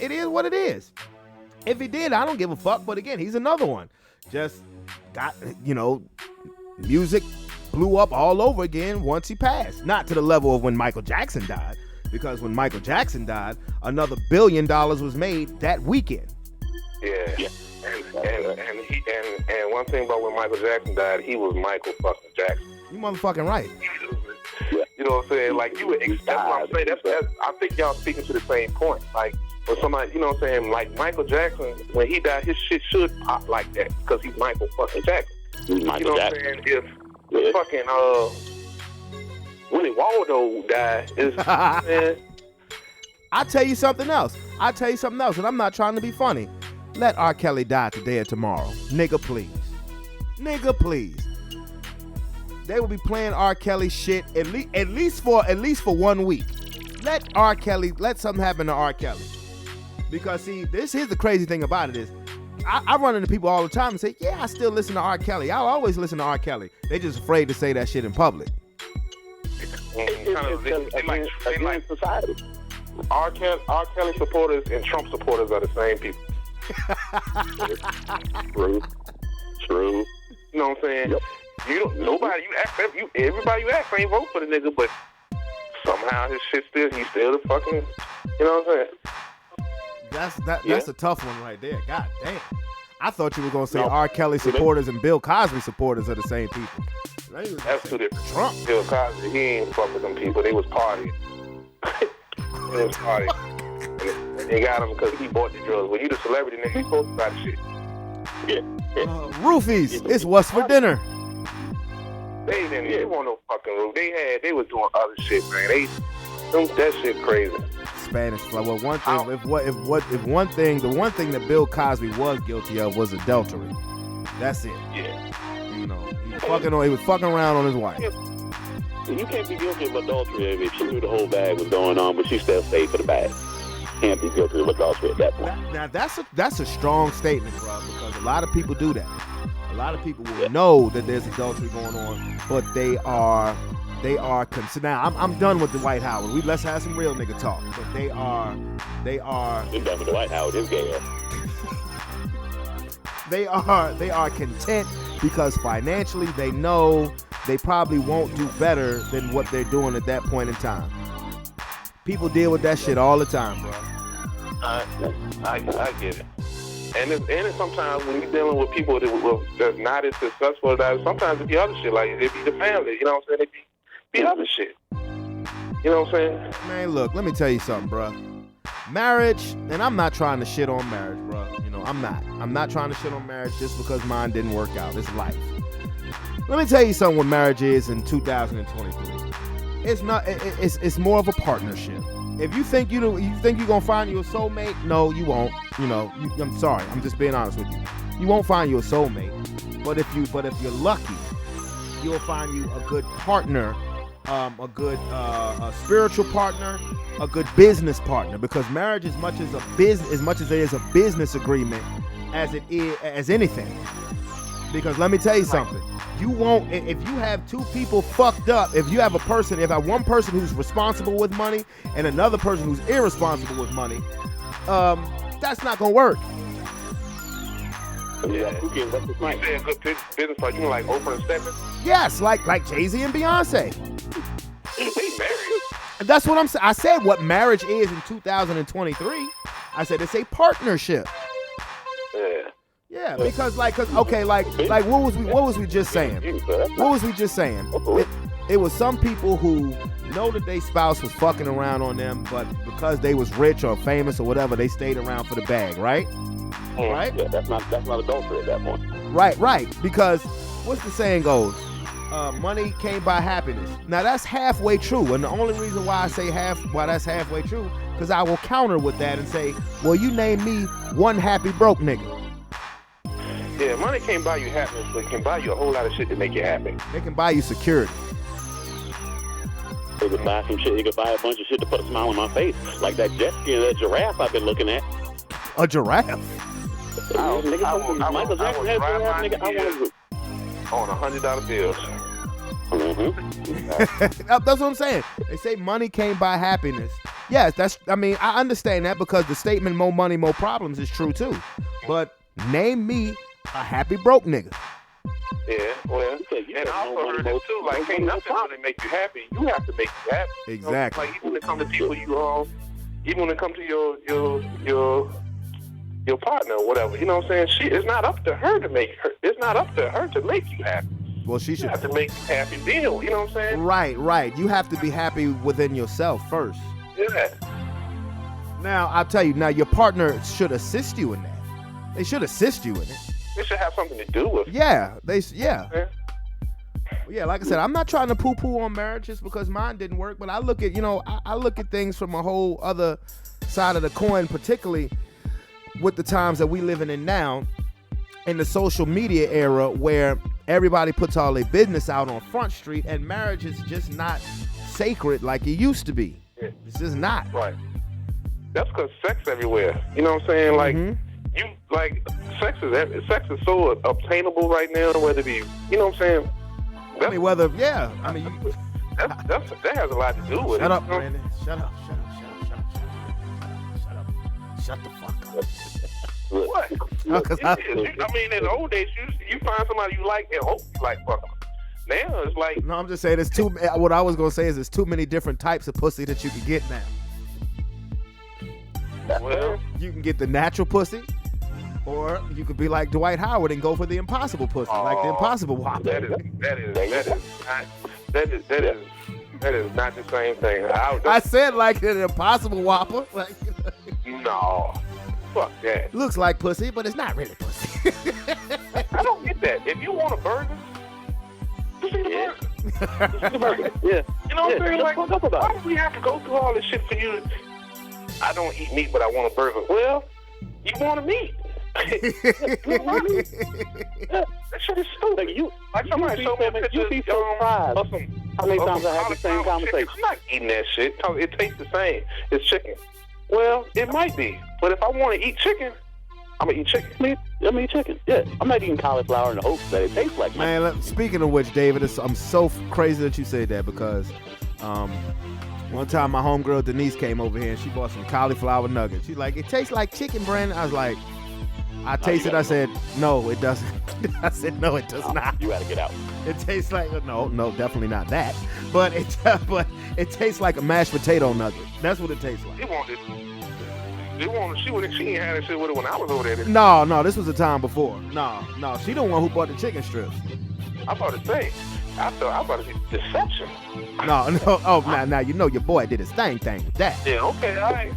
it is what it is. If he did, I don't give a fuck. But again, he's another one. Just got, music blew up all over again once he passed. Not to the level of when Michael Jackson died, because when Michael Jackson died, another $1 billion was made that weekend. Yeah. And one thing about when Michael Jackson died, he was Michael fucking Jackson. You motherfucking right. You know what I'm saying? Like, you would expect, that's what I'm saying. That's, I think y'all speaking to the same point. Like, when somebody, you know what I'm saying? Like, Michael Jackson, when he died, his shit should pop like that because he's Michael fucking Jackson. You know what I'm saying? If fucking, Willie Waldo died, man. I'll tell you something else, and I'm not trying to be funny. Let R. Kelly die today or tomorrow. Nigga, please. They will be playing R. Kelly shit at least for 1 week. Let something happen to R. Kelly. Because see, here's the crazy thing about it is, I run into people all the time and say, yeah, I still listen to R. Kelly. I'll always listen to R. Kelly. They just afraid to say that shit in public. They like society. R. Kelly supporters and Trump supporters are the same people. True. You know what I'm saying? Yep. Everybody you ask ain't vote for the nigga, but somehow his shit he's still the fucking, you know what I'm saying? That's a tough one right there. God damn. I thought you were gonna say R. Kelly supporters and Bill Cosby supporters are the same people. That's two different. Trump. Bill Cosby, he ain't fuck with them people. They was partying. And they got him because he bought the drugs. When you the celebrity, nigga, you supposed to buy the shit. Yeah. Roofies, it's what's for dinner. They didn't want no fucking roof. They was doing other shit, man. That shit crazy. Spanish fly. Well, one thing, the one thing that Bill Cosby was guilty of was adultery. That's it. Yeah. He was fucking around on his wife. You can't be guilty of adultery if she knew the whole bag was going on, but she still stayed for the bag. Can't be guilty of adultery at that point. Now that's a strong statement, bro, because a lot of people do that. A lot of people will know that there's adultery going on, but they are considered. Now I'm done with the Dwight Howard. Let's have some real nigga talk. But they are. You're done with the Dwight Howard. It's gay. They are content because financially they know they probably won't do better than what they're doing at that point in time. People deal with that shit all the time, bro. I get it. And it's sometimes when you're dealing with people that's not as successful as that, sometimes it be other shit. Like, it be the family, you know what I'm saying? It be other shit. You know what I'm saying? Man, look, let me tell you something, bro. Marriage, and I'm not trying to shit on marriage, bro. You know, I'm not. I'm not trying to shit on marriage just because mine didn't work out. It's life. Let me tell you something what marriage is in 2023. It's not. It's more of a partnership. If you think you're gonna find you a soulmate, no, you won't. You know, I'm sorry. I'm just being honest with you. You won't find you a soulmate. But if you're lucky, you'll find you a good partner, a good spiritual partner, a good business partner. Because marriage, as much as it is a business agreement, as anything. Because let me tell you something. You won't, if you have two people fucked up, if you have one person who's responsible with money and another person who's irresponsible with money, that's not gonna work. Yeah. You say a good business partner, you like Oprah and Stephen? Yes, like Jay-Z and Beyonce. They married. That's what I'm saying. I said what marriage is in 2023. I said it's a partnership. Yeah, because what was we just saying? What was we just saying? It was some people who know that their spouse was fucking around on them, but because they was rich or famous or whatever, they stayed around for the bag, right? Right? Yeah, that's not adultery at that point. Right. Because what's the saying goes? Money came by happiness. Now that's halfway true, and the only reason why I say why that's halfway true, because I will counter with that and say, well, you name me one happy broke nigga. Yeah, money can't buy you happiness, but it can buy you a whole lot of shit to make you happy. It can buy you security. You could buy some shit. You could buy a bunch of shit to put a smile on my face, like that jet ski and that giraffe I've been looking at. A giraffe? Michael Jackson had a giraffe, nigga. I want on $100 bills. That's what I'm saying. They say money can't buy happiness. Yes, I understand that because the statement "more money, more problems" is true too. But name me a happy broke nigga. Yeah, well, and I also heard it too. Like, ain't nothing really make you happy. You have to make you happy. Exactly. Like, even when it comes to people even when it comes to your partner or whatever, you know what I'm saying? It's not up to her to make her. It's not up to her to make you happy. Well, she should have to make you happy deal. You know what I'm saying? Right. You have to be happy within yourself first. Yeah. Now, I'll tell you. Now, your partner should assist you in that. They should assist you in it. They should have something to do with it. Yeah. Yeah, like I said, I'm not trying to poo-poo on marriages because mine didn't work, but I look at, I look at things from a whole other side of the coin, particularly with the times that we living in now, in the social media era where everybody puts all their business out on Front Street and marriage is just not sacred like it used to be. Yeah. It's just not. Right. That's because sex everywhere. You know what I'm saying? Like, sex is so obtainable right now, whether it be, you know what I'm saying? That has a lot to do with it. Shut up, Brandon. Shut up. Shut the fuck up. What? In the old days, you find somebody you like and hope you like fuck them. Now it's like... No, I'm just saying what I was going to say is there's too many different types of pussy that you can get now. Well, you can get the natural pussy, or you could be like Dwight Howard and go for the impossible pussy, like the impossible whopper. That is not the same thing. I said like an impossible whopper. Like, no, fuck that. Looks like pussy, but it's not really pussy. I don't get that. If you want a burger, just eat a burger. Yeah. You know what I'm saying? Like, why do we have to go through all this shit for you? I don't eat meat, but I want a burger. Well, you want a meat. That shit is stupid. Like somebody showed me a picture. You'd be surprised how many times I have the same conversation. I'm not eating that shit. It tastes the same. It's chicken. Well, it might be. But if I want to eat chicken, I'm going to eat chicken. I'm eat chicken. Yeah. I'm not eating cauliflower in the hopes that it tastes like man. Speaking of which, David, I'm so crazy that you said that because one time my homegirl Denise came over here and she bought some cauliflower nuggets. She's like, it tastes like chicken, Brandon. I was like, I tasted. I said, no, it doesn't. I said, no, it does not. You got to get out. It tastes like no, definitely not that. But it tastes like a mashed potato nugget. That's what it tastes like. You want it? She ain't had that shit with her when I was over there. No, this was the time before. No, she the one who bought the chicken strips. I'm about to say. I'm about to say deception. No. Oh, now you know your boy did his thing with that. Yeah, okay, all right.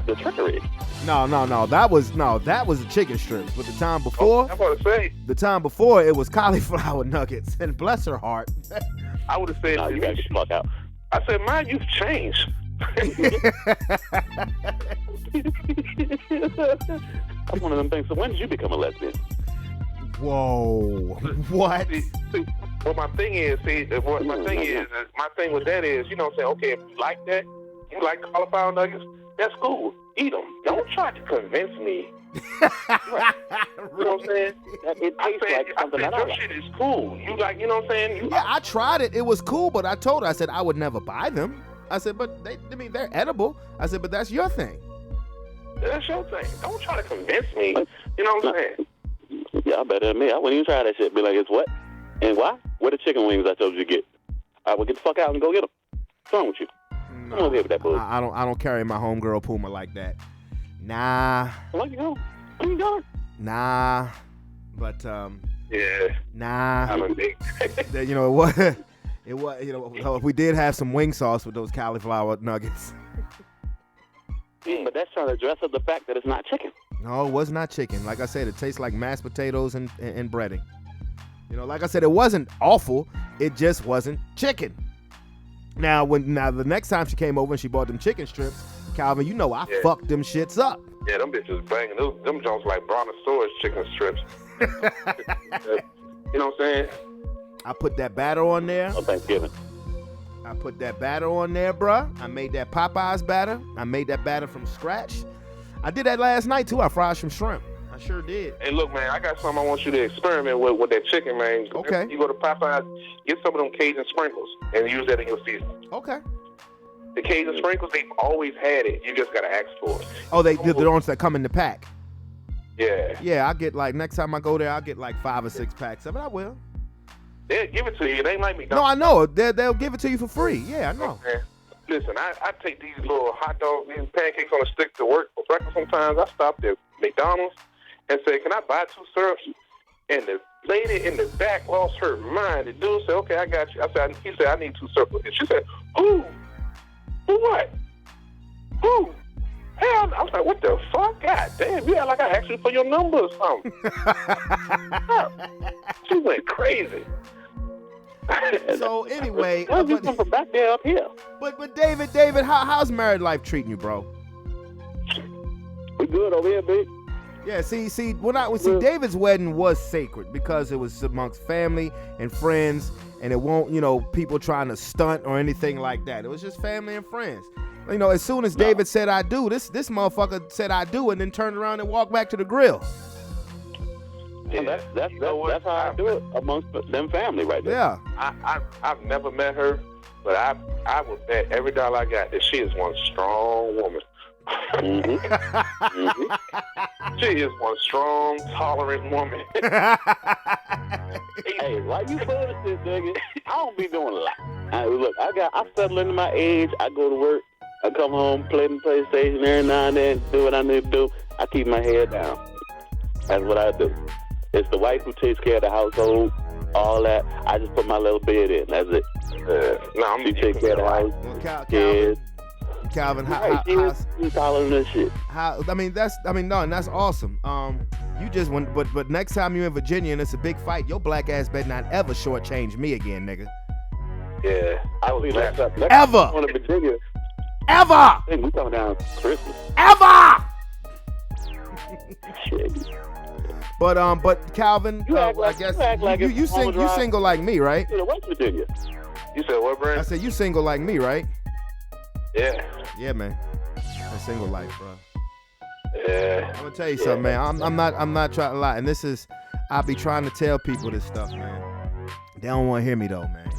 The trickery. No. That was the chicken strips. But the time before, I'm about to say. the time before it was cauliflower nuggets. And bless her heart. I would have said, No, you gotta get the fuck out. I said, man, you've changed. That's one of them things. So when did you become a lesbian? Whoa. What? See, well, my thing with that is, you know what I'm saying? Okay, if you like that, you like cauliflower nuggets, that's cool. Eat them. Don't try to convince me. You know what I'm saying? It tastes like something that I your like. shit is cool. You like, you know what I'm saying? Yeah, I tried it. It was cool, but I told her, I said I would never buy them. I said, but they're edible. I said, but that's your thing. That's your thing. Don't try to convince me. You know what I'm saying? Yeah, I better than me. I wouldn't even try that shit. Be like, it's what? And why? Where the chicken wings I told you to get? I would get the fuck out and go get them. What's wrong with you? No, I'm over here with that bullshit. I don't carry my homegirl Puma like that. Nah. Where you going? Where you going? Nah. But Yeah. nah. I'm a big. You know what? It was, you know, we did have some wing sauce with those cauliflower nuggets. But that's trying to dress up the fact that it's not chicken. No, it was not chicken. Like I said, it tastes like mashed potatoes and breading. You know, like I said, it wasn't awful. It just wasn't chicken. Now the next time she came over and she bought them chicken strips, Calvin, you know I fucked them shits up. Yeah, them bitches banging. Them Jones like brontosaurus chicken strips. You know what I'm saying? I put that batter on there. On Thanksgiving. I put that batter on there, bruh. I made that Popeyes batter. I made that batter from scratch. I did that last night, too. I fried some shrimp. I sure did. Hey, look, man, I got something I want you to experiment with that chicken, man. Okay. You go to Popeyes, get some of them Cajun sprinkles and use that in your seasoning. Okay. The Cajun sprinkles, they've always had it. You just got to ask for it. Oh, they're the ones that come in the pack. Yeah. Yeah, I'll get next time I go there, I'll get 5 or 6 packs of it. I will. They'll give it to you. It ain't like No, McDonald's. I know. They'll give it to you for free. Yeah, I know. Man, listen, I take these little hot dogs, these pancakes on a stick to work for breakfast sometimes. I stop at McDonald's and say, can I buy 2 syrups? And the lady in the back lost her mind. The dude said, okay, I got you. He said, I need 2 syrups. And she said, who? Who what? Who? Hell, I was like, what the fuck? God damn, you act like I asked you for your number or something. She went crazy. So anyway, Why you come from back there up here? but David, how's married life treating you, bro? We good over here, big. Yeah, see, David's wedding was sacred because it was amongst family and friends, and it won't, people trying to stunt or anything like that. It was just family and friends. You know, as soon as David said I do, this motherfucker said I do, and then turned around and walked back to the grill. Yeah, that's how I do it amongst them family right there. Yeah. I've never met her, but I would bet every dollar I got that she is one strong woman. Mm-hmm. Mm-hmm. She is one strong, tolerant woman. Hey, why you bullshit, nigga? I don't be doing a lot. Look, I settle into my age. I go to work. I come home, play the PlayStation every now and then, do what I need to do. I keep my head down. That's what I do. It's the wife who takes care of the household, all that. I just put my little bid in. That's it. She takes care of the house. Well, kids. Calvin, He's hollering this shit. That's awesome. You just went, but next time you're in Virginia and it's a big fight, your black ass better not ever shortchange me again, nigga. Yeah, I was next ever. Going to Virginia. Ever. Hey, we coming down Christmas. Ever. Shit. But Calvin, I guess you single like me, right? You know, West Virginia. You said what, Brent? I said you single like me, right? Yeah. Yeah, man. That single life, bro. Yeah. I'm gonna tell you something, man. I'm not trying to lie, and this is, I be trying to tell people this stuff, man. They don't want to hear me though, man.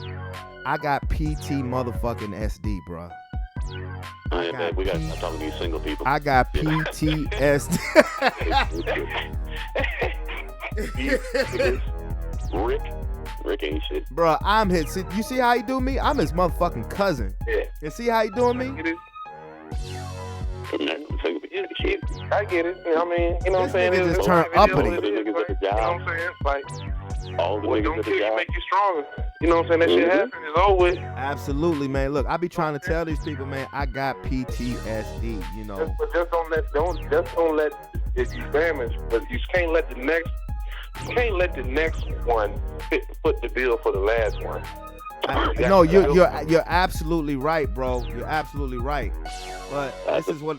I got PT motherfucking SD, bro. We got to stop talking to these single people. I got PTSD. Rick ain't shit. Bro, I'm his. You see how he do me? I'm his motherfucking cousin. Yeah. You see how he doing me? It is. I get it. I mean, you know what I'm saying? This nigga just It's turned it is uppity. what it is, Niggas like, at the you know job. what I'm saying? Like, All the what niggas don't at the kill you job. make you stronger. You know what I'm saying? That shit Mhm. happened. It's over with. Absolutely, man. Look, I be trying to tell these people, man, I got PTSD, you know. But just don't let it be damaged. But you can't let the next one foot the bill for the last one. No, you're absolutely right, bro. You're absolutely right. But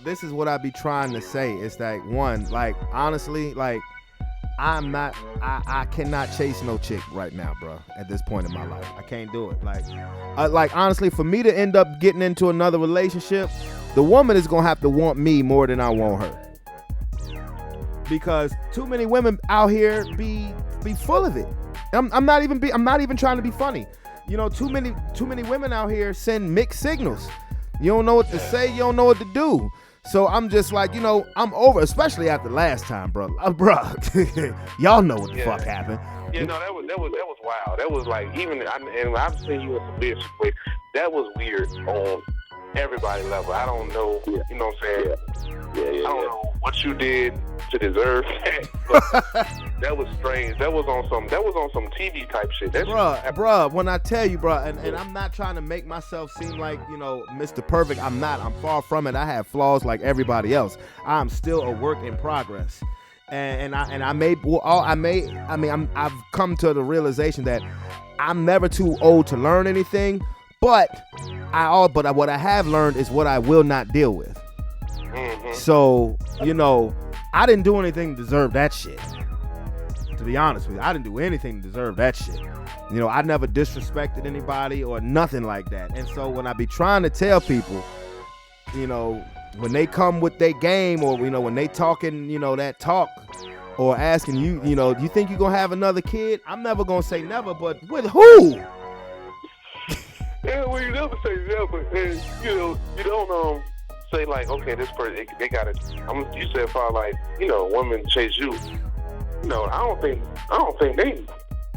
this is what I be trying to say. It's that one, like, honestly, like, I cannot chase no chick right now, bro. At this point in my life, I can't do it. Like honestly, for me to end up getting into another relationship, the woman is gonna have to want me more than I want her. Because too many women out here be full of it. I'm not even trying to be funny. You know, too many women out here send mixed signals. You don't know what to say. You don't know what to do. So I'm just like, you know, I'm over, especially after last time, bro. Y'all know what the fuck happened. Yeah, no, that was wild. That was like, and I've seen you in some weird situations. That was weird on everybody level. I don't know, you know what I'm saying? I don't know what you did to deserve that, but that was strange. That was on some TV type shit. Bruh, when I tell you, bruh, and I'm not trying to make myself seem like, you know, Mr. Perfect. I'm not. I'm far from it. I have flaws like everybody else. I'm still a work in progress. And I've come to the realization that I'm never too old to learn anything, but what I have learned is what I will not deal with. Mm-hmm. So, you know, I didn't do anything to deserve that shit. To be honest with you, I didn't do anything to deserve that shit. You know, I never disrespected anybody or nothing like that. And so when I be trying to tell people, you know, when they come with their game, or, you know, when they talking, you know, that talk, or asking you, you know, do you think you're going to have another kid? I'm never going to say never, but with who? Yeah, well, you never say never. And, you know, you don't say like, okay, this person, they got it. You said for like, you know, women chase you. You know, I don't think they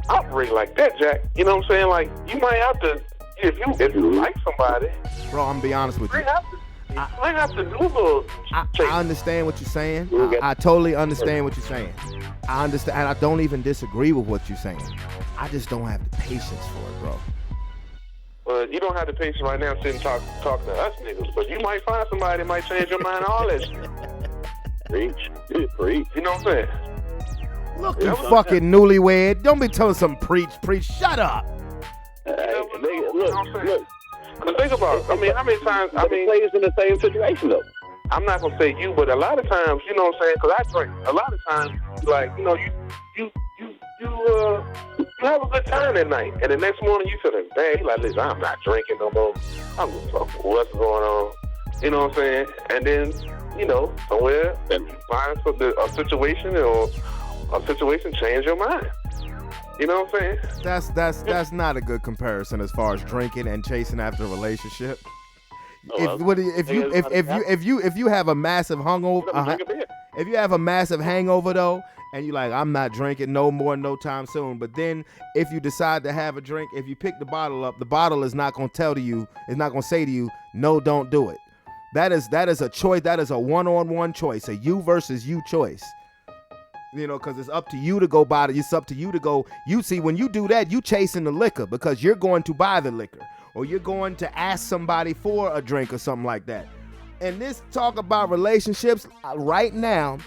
operate like that, Jack. You know what I'm saying? Like, you might have to, if you like somebody, bro, I'm gonna be honest with you. I have to do a little. I understand what you're saying. I totally understand what you're saying. I understand, and I don't even disagree with what you're saying. I just don't have the patience for it, bro. But you don't have the patience right now sitting talk to us niggas. But you might find somebody that might change your mind. All that shit. Preach. You know what I'm saying? Look, you fucking newlywed. Don't be telling some preach. Shut up. Look. But think about it. I mean, how many times? I mean, players in the same situation though. I'm not gonna say you, but a lot of times, you know what I'm saying? Because I drink. A lot of times, like, you know, you have a good time that night, and the next morning you feeling bad. You like, listen, I'm not drinking no more. I'm just fucking what's going on. You know what I'm saying? And then, you know, somewhere you find a situation or a situation change your mind. You know what I'm saying? That's not a good comparison as far as drinking and chasing after a relationship. If you have a massive hangover, if you have a massive hangover though, and you like, I'm not drinking no more, no time soon. But then if you decide to have a drink, if you pick the bottle up, the bottle is not gonna tell to you, it's not gonna say to you, no, don't do it. That is a choice. That is a one-on-one choice, a you versus you choice. You know, because it's up to you to go buy it. It's up to you to go. You see, when you do that, you chasing the liquor because you're going to buy the liquor, or you're going to ask somebody for a drink or something like that. And this talk about relationships right now,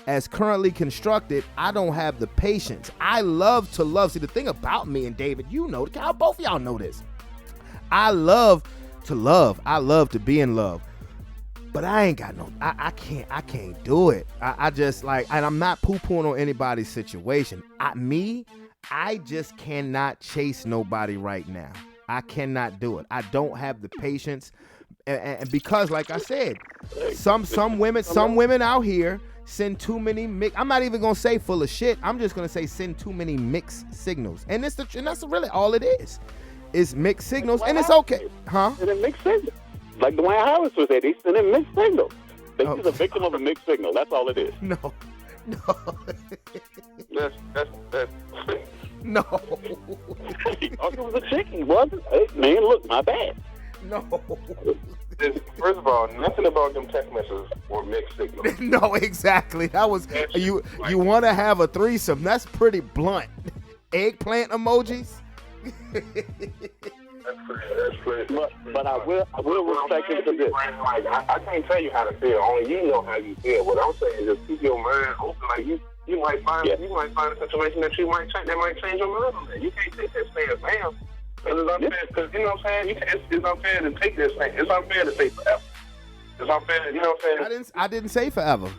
as currently constructed, I don't have the patience. I love to love. See, the thing about me and David, you know, both of y'all know this. I love to love. I love to be in love. But I ain't got no, I can't do it. I just like, and I'm not poo-pooing on anybody's situation. I just cannot chase nobody right now. I cannot do it. I don't have the patience. And because, like I said, some women out here send too many I'm not even gonna say full of shit. I'm just gonna say send too many mixed signals. And that's really all it is. It's mixed signals, and it's okay. Huh? And a mixed signal. Like Dwayne Harris was there, he's sending mixed signals. He's a victim of a mixed signal. That's all it is. No. That's No. He thought it was a chick, he wasn't. Hey, man, look, my bad. No. First of all, nothing about them text messages were mixed signals. No, exactly. That was you. You want to have a threesome? That's pretty blunt. Eggplant emojis. That's pretty. But I will respect him for this. Like, I can't tell you how to feel. Only you know how you feel. What I'm saying is just keep your mind open. Like you might find a situation that might change your mind on that. You can't take that stance down. Because it's unfair. Because you know what I'm saying. It's unfair to take this thing. It's unfair to say forever. It's unfair. You know what I'm saying. I didn't say forever.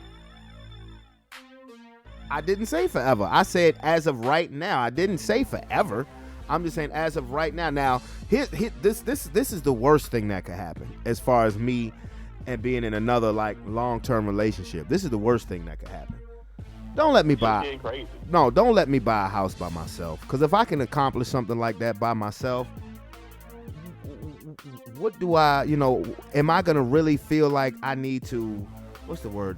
I didn't say forever. I said as of right now. I didn't say forever. I'm just saying as of right now. Now, this is the worst thing that could happen as far as me and being in another like long-term relationship. This is the worst thing that could happen. Don't let me buy. Don't let me buy a house by myself. Because if I can accomplish something like that by myself, what do I? Am I gonna really feel like I need to? What's the word?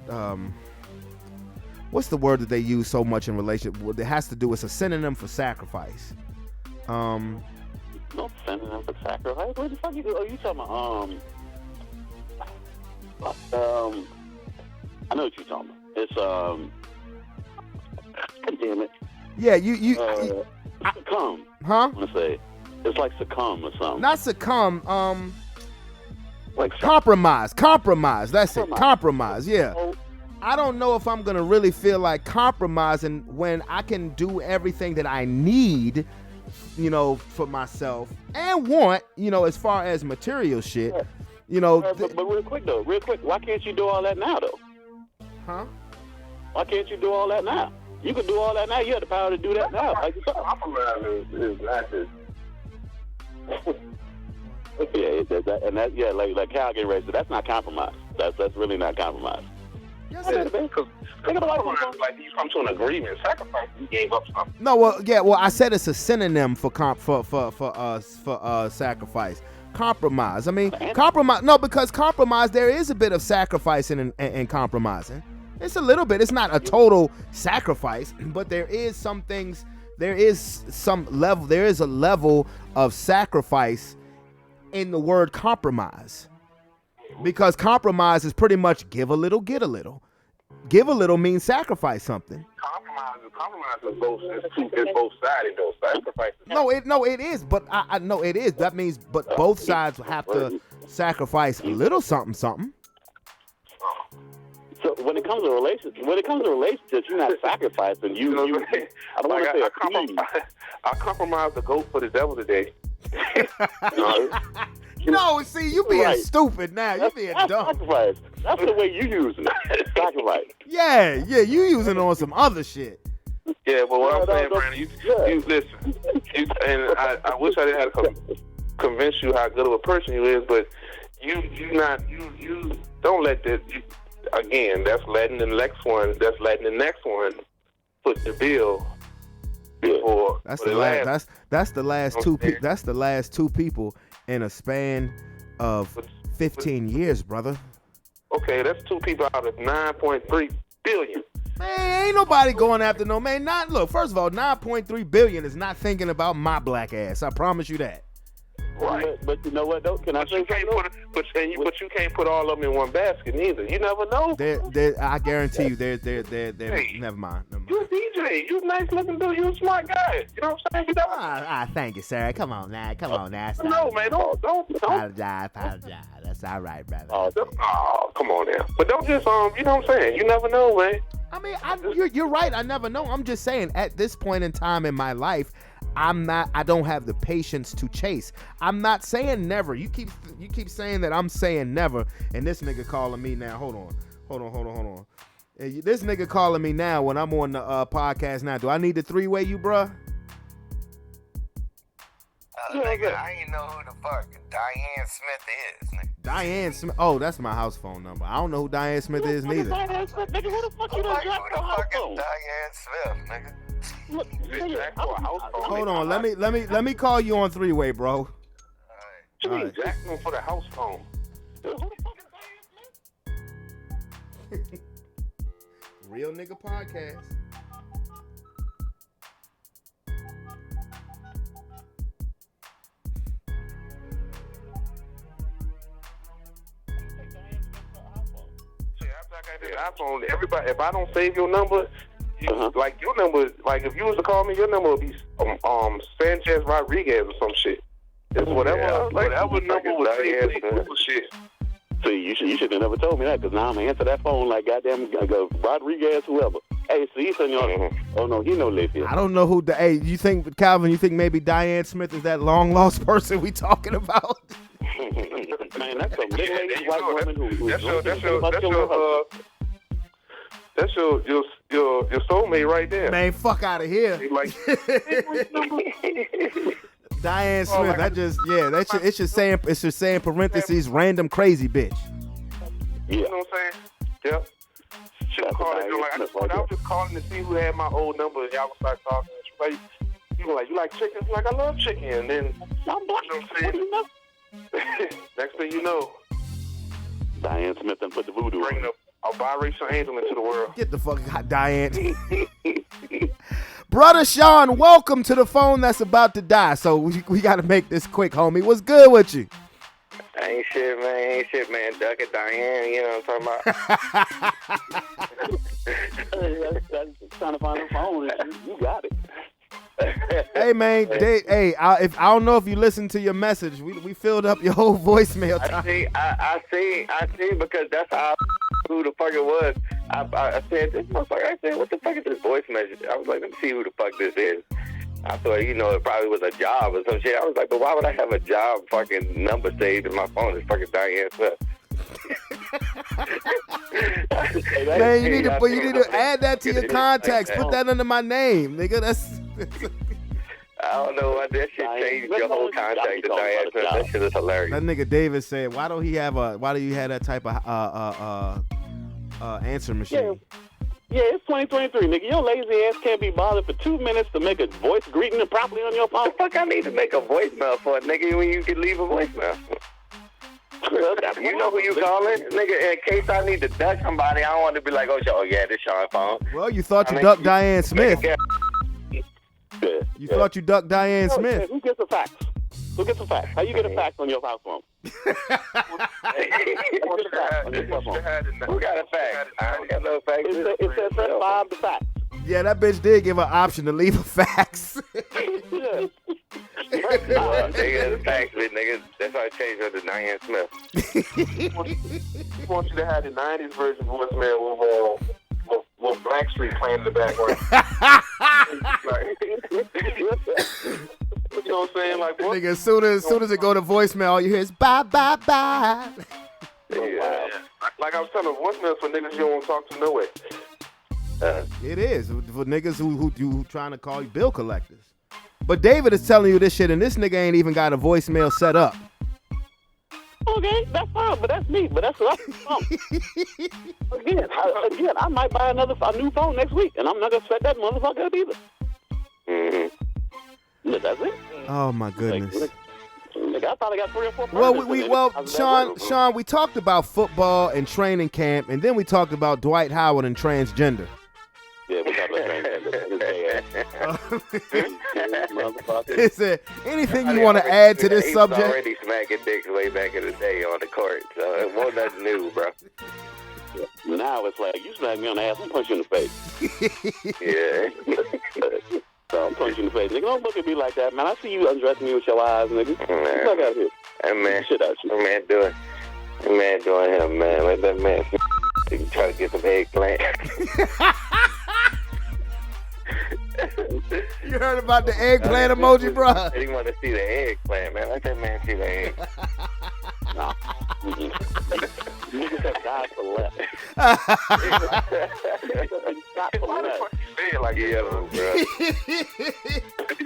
What's the word that they use so much in relationship? What it has to do. It's a synonym for sacrifice. No synonym for sacrifice. What the fuck are you talking about? I know what you're talking about. It's God damn it. Yeah, you succumb. Huh? I'm gonna say it's like succumb or something. Not succumb. Like compromise. That's it. Compromise. Yeah. I don't know if I'm gonna really feel like compromising when I can do everything that I need, for myself and want, as far as material shit. But real quick, why can't you do all that now though? Huh? Why can't you do all that now? You can do all that now. You have the power to do that now. Like Compromise is not this. Like Cal get ready. So that's not compromise. That's really not compromise. Yes, Because like you come to an agreement, sacrifice, you gave up something. No, well, I said it's a synonym for sacrifice. Compromise. I mean, compromise. No, because compromise, there is a bit of sacrifice in compromising. It's a little bit. It's not a total sacrifice, but there is some things. There is some level. There is a level of sacrifice in the word compromise, because compromise is pretty much give a little, get a little. Give a little means sacrifice something. Compromise is both sides. Those sacrifices. No, it is. But I know it is. That means, but both sides have to sacrifice a little something. So when it comes to relationships, you're not sacrificing. I don't want to say I compromised the goat for the devil today. No, see, you being stupid now. You being dumb. Sacrifice. That's the way you use it. Sacrifice. Yeah, you using it on some other shit. Yeah, but what I'm saying, Brandon, you listen. I wish I didn't have to convince you how good of a person you is, but you don't let that. Again, that's letting the next one foot the bill before. That's the last. That's the last two. That's the last two people in a span of 15 years, brother. Okay, that's two people out of 9.3 billion. Man, ain't nobody going after no man. Look, first of all, 9.3 billion is not thinking about my black ass. I promise you that. Right. But you know what though? Can I say something? But you can't put all of them in one basket neither. You never know. I guarantee you, they're Hey, never mind. You a DJ. You a nice looking dude. You a smart guy. You know what I'm saying? You never. Thank you, sir. Come on now. No, man. Don't. Apologize. That's all right, brother. Oh, come on now. But don't just you know what I'm saying? You never know, man. I mean, you're right. I never know. I'm just saying, at this point in time in my life, I don't have the patience to chase. I'm not saying never. You keep saying that I'm saying never, and this nigga calling me now. Hold on. This nigga calling me now when I'm on the podcast now. Do I need to three-way you, bruh? Nigga, I ain't know who the fuck Diane Smith is, nigga. Diane Smith. Oh, that's my house phone number. I don't know who Diane Smith is neither. Nigga, who the fuck you done dropped your house phone? Diane Smith, nigga. Hold on. Let me call you on three-way, bro. You mean Jackson for the house phone? Who the fuck is Diane Smith? Real Nigga Podcast. I got this iPhone. Everybody, if I don't save your number, like your number, like if you was to call me, your number would be Sanchez Rodriguez or some shit. It's whatever. Whatever number was saved for shit. See, you should have never told me that, because now I'm gonna answer that phone like goddamn Rodriguez, whoever. Hey, see, senor. Oh no, he no live here. I don't know who. Hey, you think Calvin? You think maybe Diane Smith is that long lost person we talking about? Man, that's a middle-aged white woman who. That's your soulmate right there. Man, fuck out of here. Like, Diane Smith. It should say in parentheses random crazy bitch. You know what I'm saying? Yep. Should have called it. I was just calling to see who had my old number. Y'all would start talking. Like, you like chicken? Like, I love chicken. And then, you know what I'm saying? Next thing you know, Diane Smith and put the voodoo on. bringing a biracial angel into the world. Get the fuck out, Diane. Brother Sean, welcome to the phone that's about to die. So we got to make this quick, homie. What's good with you? Ain't shit, man. Duck it, Diane. You know what I'm talking about? That's trying to find a phone. You got it. Hey man, I don't know if you listened to your message. We filled up your whole voicemail time. I see, because that's how who the fuck it was. I said, this motherfucker, I said, what the fuck is this voice message? I was like, let me see who the fuck this is. I thought, it probably was a job or some shit. I was like, but why would I have a job fucking number saved in my phone? It's fucking Diane Smith. Man, you need to add that to your contacts. Put that under my name, nigga. That's I don't know why that shit changed your whole contact to Diane Smith. That shit is hilarious. That nigga David said, why do you have that type of answer machine? Yeah, it's 2023, nigga. Your lazy ass can't be bothered for 2 minutes to make a voice greeting properly on your phone. What the fuck I need to make a voicemail for, nigga, when you can leave a voicemail? You know who you calling? Nigga, in case I need to duck somebody, I don't want to be like, oh yeah, this Sean phone. Well, you thought you ducked Diane Smith. You thought you ducked Diane Smith. Who gets a fax? How you get a fax on your house phone? Who got a fax? I ain't got no fax. It says press 5 to fax. Yeah, that bitch did give an option to leave a fax. Nigga, the fax bit, nigga. That's why I changed her to Diane Smith. I want you to have the 90s version voicemail with Blackstreet playing in the background. You know what I'm saying? Like, what? Nigga, as soon as it go to voicemail, all you hear is bye, bye, bye. Yeah. Like I was telling voicemails for niggas you don't want to talk to no way. It is for niggas who trying to call you bill collectors. But David is telling you this shit, and this nigga ain't even got a voicemail set up. Okay, that's fine, but that's me. But that's what I'm Again, I might buy a new phone next week, and I'm not gonna set that motherfucker up either. Mm-hmm. But that's it. Oh my goodness. Like, I probably got 3 or 4. Well, Sean, we talked about football and training camp, and then we talked about Dwight Howard and transgender. Yeah, we talked about transgender. Is there anything you want to add to this subject? He was already smacking dicks way back in the day on the court, so it wasn't nothing new, bro. Now it's like, you smack me on the ass, I'm punch you in the face. Yeah. So I'm punching you in the face. Nigga, don't look at me like that, man. I see you undressing me with your eyes, nigga. Get out of here. That man, shit out you. That man doing him, man. Let that man try to get some eggplant. You heard about the eggplant emoji, bro? He want to see the eggplant, man. Let that man see the egg. No. Niggas have died for less. Like bro.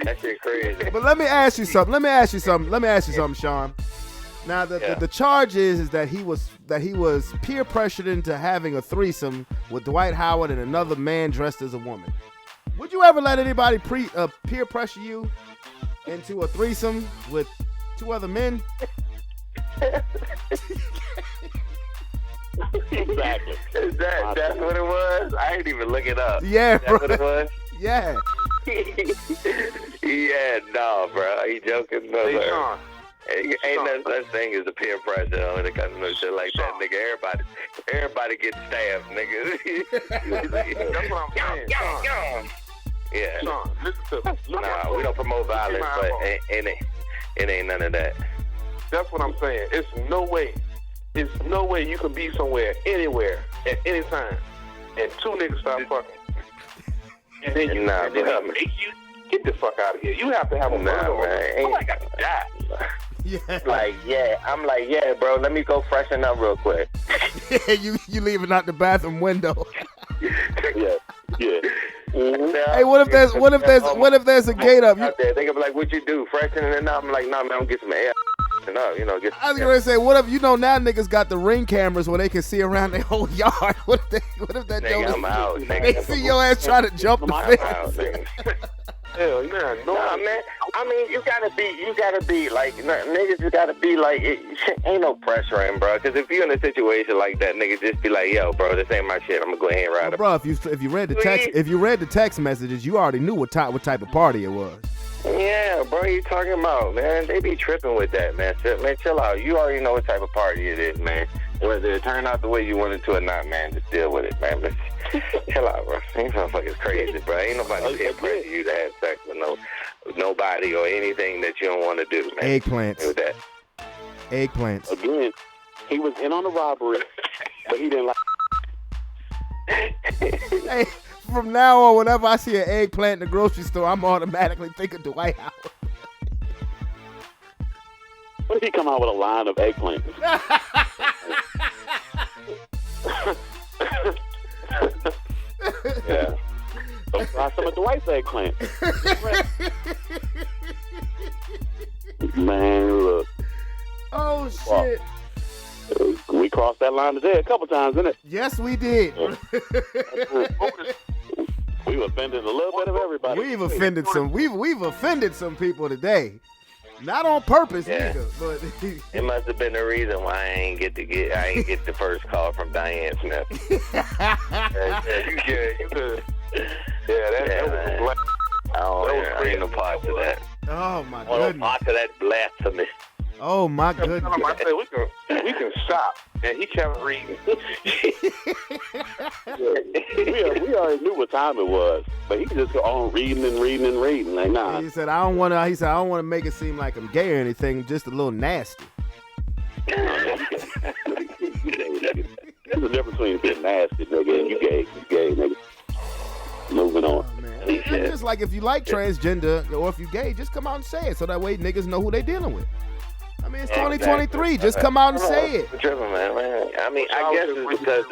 That shit crazy. But let me ask you something, Sean. Now the charge is that he was peer pressured into having a threesome with Dwight Howard and another man dressed as a woman. Would you ever let anybody peer pressure you into a threesome with 2 other men? Exactly. That's what it was? I ain't even look it up. Yeah, that's bro. What it was? Yeah. Yeah, no, bro. He joking. No, Hey, Sean. Ain't no such thing as a peer pressure when it comes to no shit like that, nigga. Everybody gets stabbed, nigga. That's what I'm saying. Yeah. Sean, listen to me. Nah, we don't promote violence, but it ain't none of that. That's what I'm saying. It's no way you can be somewhere, anywhere, at any time, and two niggas start fucking. And then you make you get the fuck out of here. You have to have a man. I got to die. Yeah. I'm like, yeah, bro, let me go freshen up real quick. Yeah, you leaving out the bathroom window. Yeah. Mm-hmm. Hey, what if there's a gate up? Out there, they gonna be like, what you do, freshening it up? I'm like, nah, man, I'm get some air. Up, get I was gonna say, what if now niggas got the ring cameras where they can see around their whole yard? What if that nigga, I'm out. They see your ass trying to jump the fence? Hell, yeah, nah, man. I mean, you gotta be like, niggas, you gotta be like, ain't no pressure in, bro. Because if you're in a situation like that, nigga, just be like, yo, bro, this ain't my shit. I'm gonna go ahead and ride it. Bro, if you read the text messages, you already knew what type of party it was. Yeah, bro, you talking about, man? They be tripping with that, man. Man, chill out. You already know what type of party it is, man. Whether it turned out the way you wanted to or not, man, just deal with it, man. But chill out, bro. These motherfuckers crazy, bro. Ain't nobody peer pressure you to have sex with nobody or anything that you don't want to do, man. Eggplants. Do that. Eggplants. Again, he was in on the robbery, but he didn't like. Hey, from now on, whenever I see an eggplant in the grocery store, I'm automatically thinking Dwight Howard. What if he come out with a line of eggplants? Yeah. So try some of Dwight's eggplant. Man, look. Oh, shit. We crossed that line today a couple times, didn't it? Yes, we did. We've offended a little bit of everybody. We've offended some people today. Not on purpose either, but it must have been the reason why I ain't get the first call from Diane Smith. I ain't no part to that. Oh my goodness. No part to that blasphemy. Oh my goodness. I said we can stop, and he kept reading. We already knew what time it was, but he just go on reading and reading and reading. Like, nah. He said I don't want to make it seem like I'm gay or anything, just a little nasty. There's a difference between being nasty, nigga, and you gay, nigga. Moving on. Oh, man. It's just like if you like transgender or if you gay, just come out and say it, so that way niggas know who they dealing with. I mean, it's 2023. Just come out and say it. I mean, I guess it's because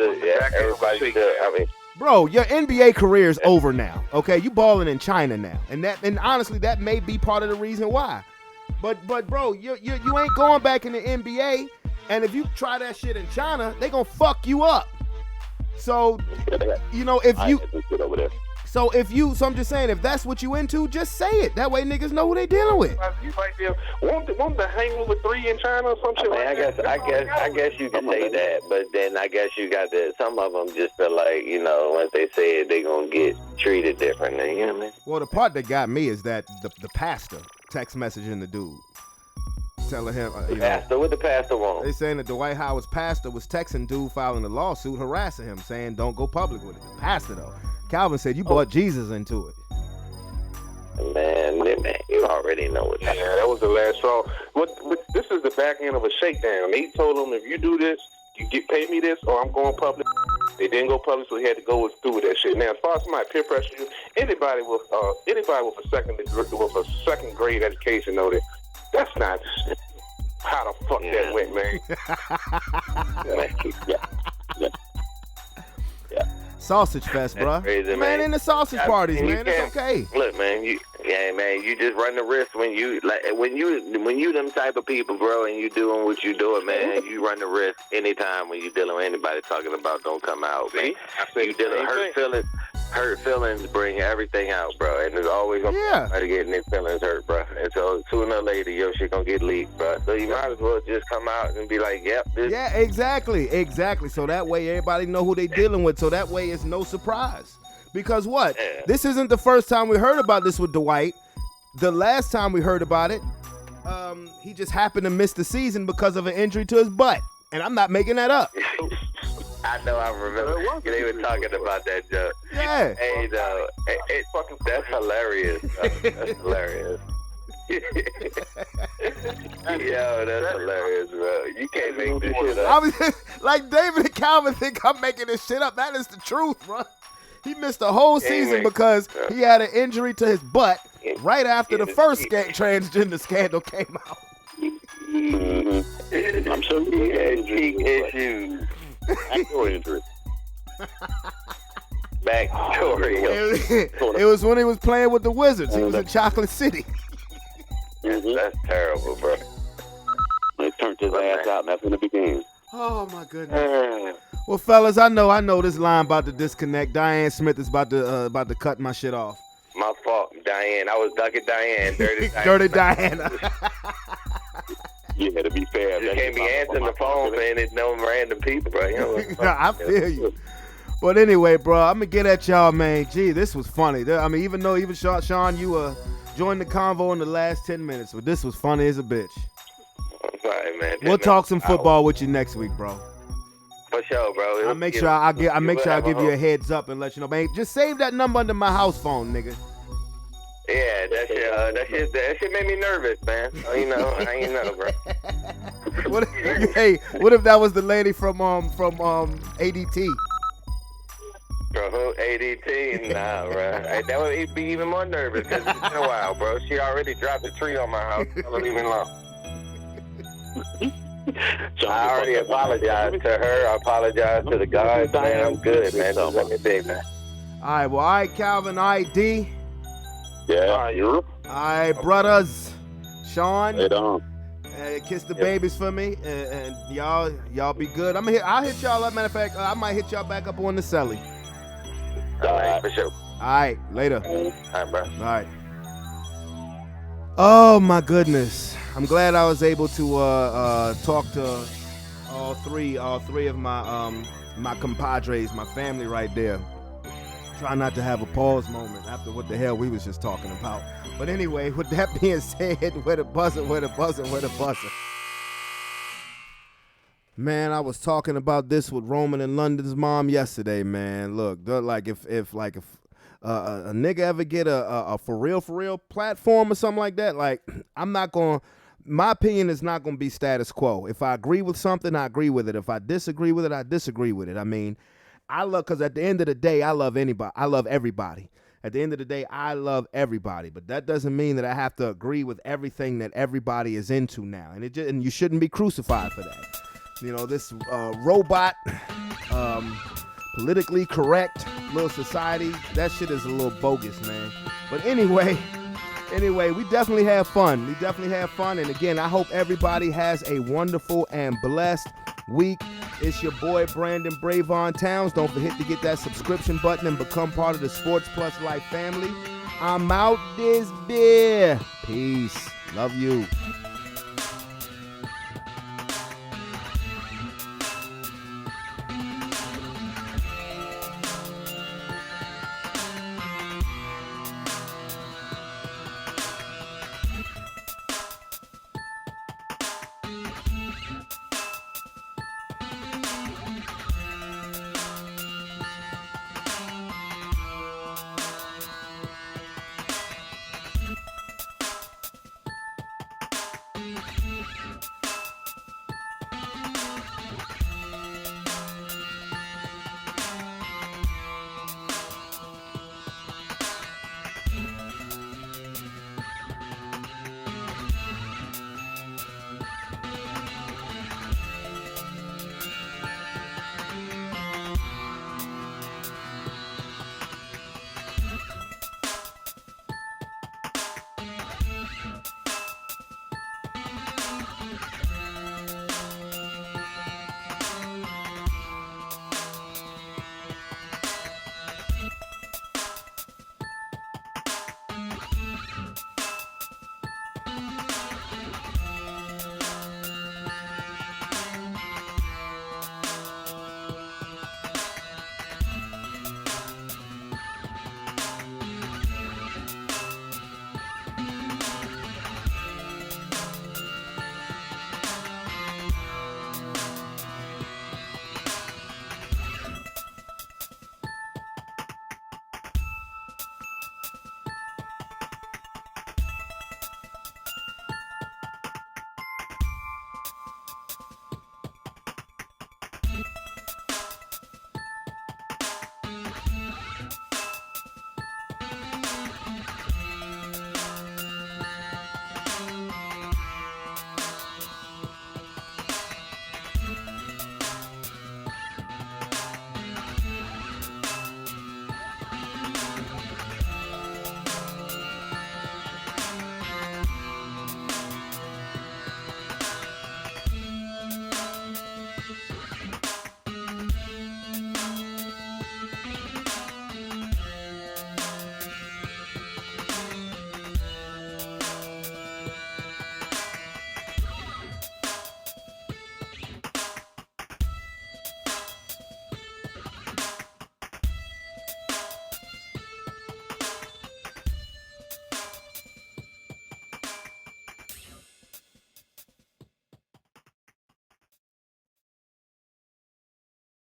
everybody still, bro, your NBA career is over now. Okay, you balling in China now, and honestly, that may be part of the reason why. But bro, you ain't going back in the NBA, and if you try that shit in China, they gonna fuck you up. So, So I'm just saying, if that's what you into, just say it. That way niggas know who they dealing with. You right there. Want to hang with 3 in China or some shit like that? I guess you can say that, but then I guess you got some of them just feel like, once they say it, they gonna get treated differently, you know what I mean? Well, the part that got me is that the pastor text messaging the dude. Telling him, what the pastor want? They saying that Dwight Howard's pastor was texting dude filing a lawsuit, harassing him, saying don't go public with it. The pastor though, Calvin said you brought Jesus into it. Man, you already know it. Yeah, that was the last straw. This is the back end of a shakedown. He told him, if you do this, you pay me this, or I'm going public. They didn't go public, so he had to go through with that shit. Now, as far as somebody peer pressure you, anybody with a second grade education know that. That's not how the fuck that went, man. Yeah. Sausage fest, bro. Crazy, man, in the sausage parties, man. It's okay. Look, man, you just run the risk when you them type of people, bro, and you doing what you doing, man. You run the risk anytime when you dealing with anybody talking about don't come out, man. You dealing hurt feelings bring everything out, bro, and there's always gonna be somebody getting their feelings hurt, bro. And so sooner or later, your shit gonna get leaked, bro. So you might as well just come out and be like, yep, this. Yeah, exactly. So that way everybody know who they dealing with. So that way it's no surprise. Because what? Yeah. This isn't the first time we heard about this with Dwight. The last time we heard about it, he just happened to miss the season because of an injury to his butt. And I'm not making that up. I know, I remember. They were talking about that joke. Yeah. Hey, though, that's hilarious. That's hilarious. Yo, that's hilarious, bro. You can't make this shit I up. was like David and Calvin think I'm making this shit up. That is the truth, bro. He missed the whole season because he had an injury to his butt right after the first transgender scandal came out. Mm-hmm. I'm sure he had cheek issues. Ankle injury. It was when he was playing with the Wizards. He was in Chocolate City. That's terrible, bro. They turned his ass out after the beginning. Oh my goodness. Well, fellas, I know this line about to disconnect. Diane Smith is about to cut my shit off. My fault, Diane. I was ducking Diane. Dirty Diane. Dirty Diana. Yeah, to be fair. You can't be answering the phone, man. It's no random people, bro. You know I feel you. But anyway, bro, I'm going to get at y'all, man. Gee, this was funny. I mean, even Sean, you joined the convo in the last 10 minutes, but this was funny as a bitch. I'm sorry, man. We'll talk some football with you next week, bro. For sure, bro. I'll make sure I give you a heads up and let you know, man. Just save that number under my house phone, nigga. Yeah, that shit made me nervous, man. I ain't know, bro. What if that was the lady from ADT? Bro, who ADT? Nah, bro. That would be even more nervous because it's been a while, bro. She already dropped a tree on my house. I don't even know. I already apologized to her. I apologized to the guys, man. I'm good, man. Just let me be, man. All right, Calvin, ID. Yeah, All right, brothers. Sean. Hey, Dom. Kiss the babies for me, and y'all be good. I'll hit y'all up. Matter of fact, I might hit y'all back up on the celly. All right, for sure. All right, later. All right, bro. All right. Oh my goodness! I'm glad I was able to talk to all three of my compadres, my family right there. Try not to have a pause moment after what the hell we was just talking about. But anyway, with that being said, where the buzzer. Man, I was talking about this with Roman and London's mom yesterday, man. Look, like if a nigga ever get a for real platform or something like that, like my opinion is not gonna be status quo. If I agree with something, I agree with it. If I disagree with it, I disagree with it. I mean, because at the end of the day, I love anybody. I love everybody. At the end of the day, I love everybody. But that doesn't mean that I have to agree with everything that everybody is into now. And you shouldn't be crucified for that. You know, this robot, politically correct little society, that shit is a little bogus, man. But anyway, we definitely have fun. And again, I hope everybody has a wonderful and blessed week. It's your boy Brandon Brevon Towns. Don't forget to get that subscription button and become part of the Sports Plus Life family. I'm out this beer. Peace. Love you.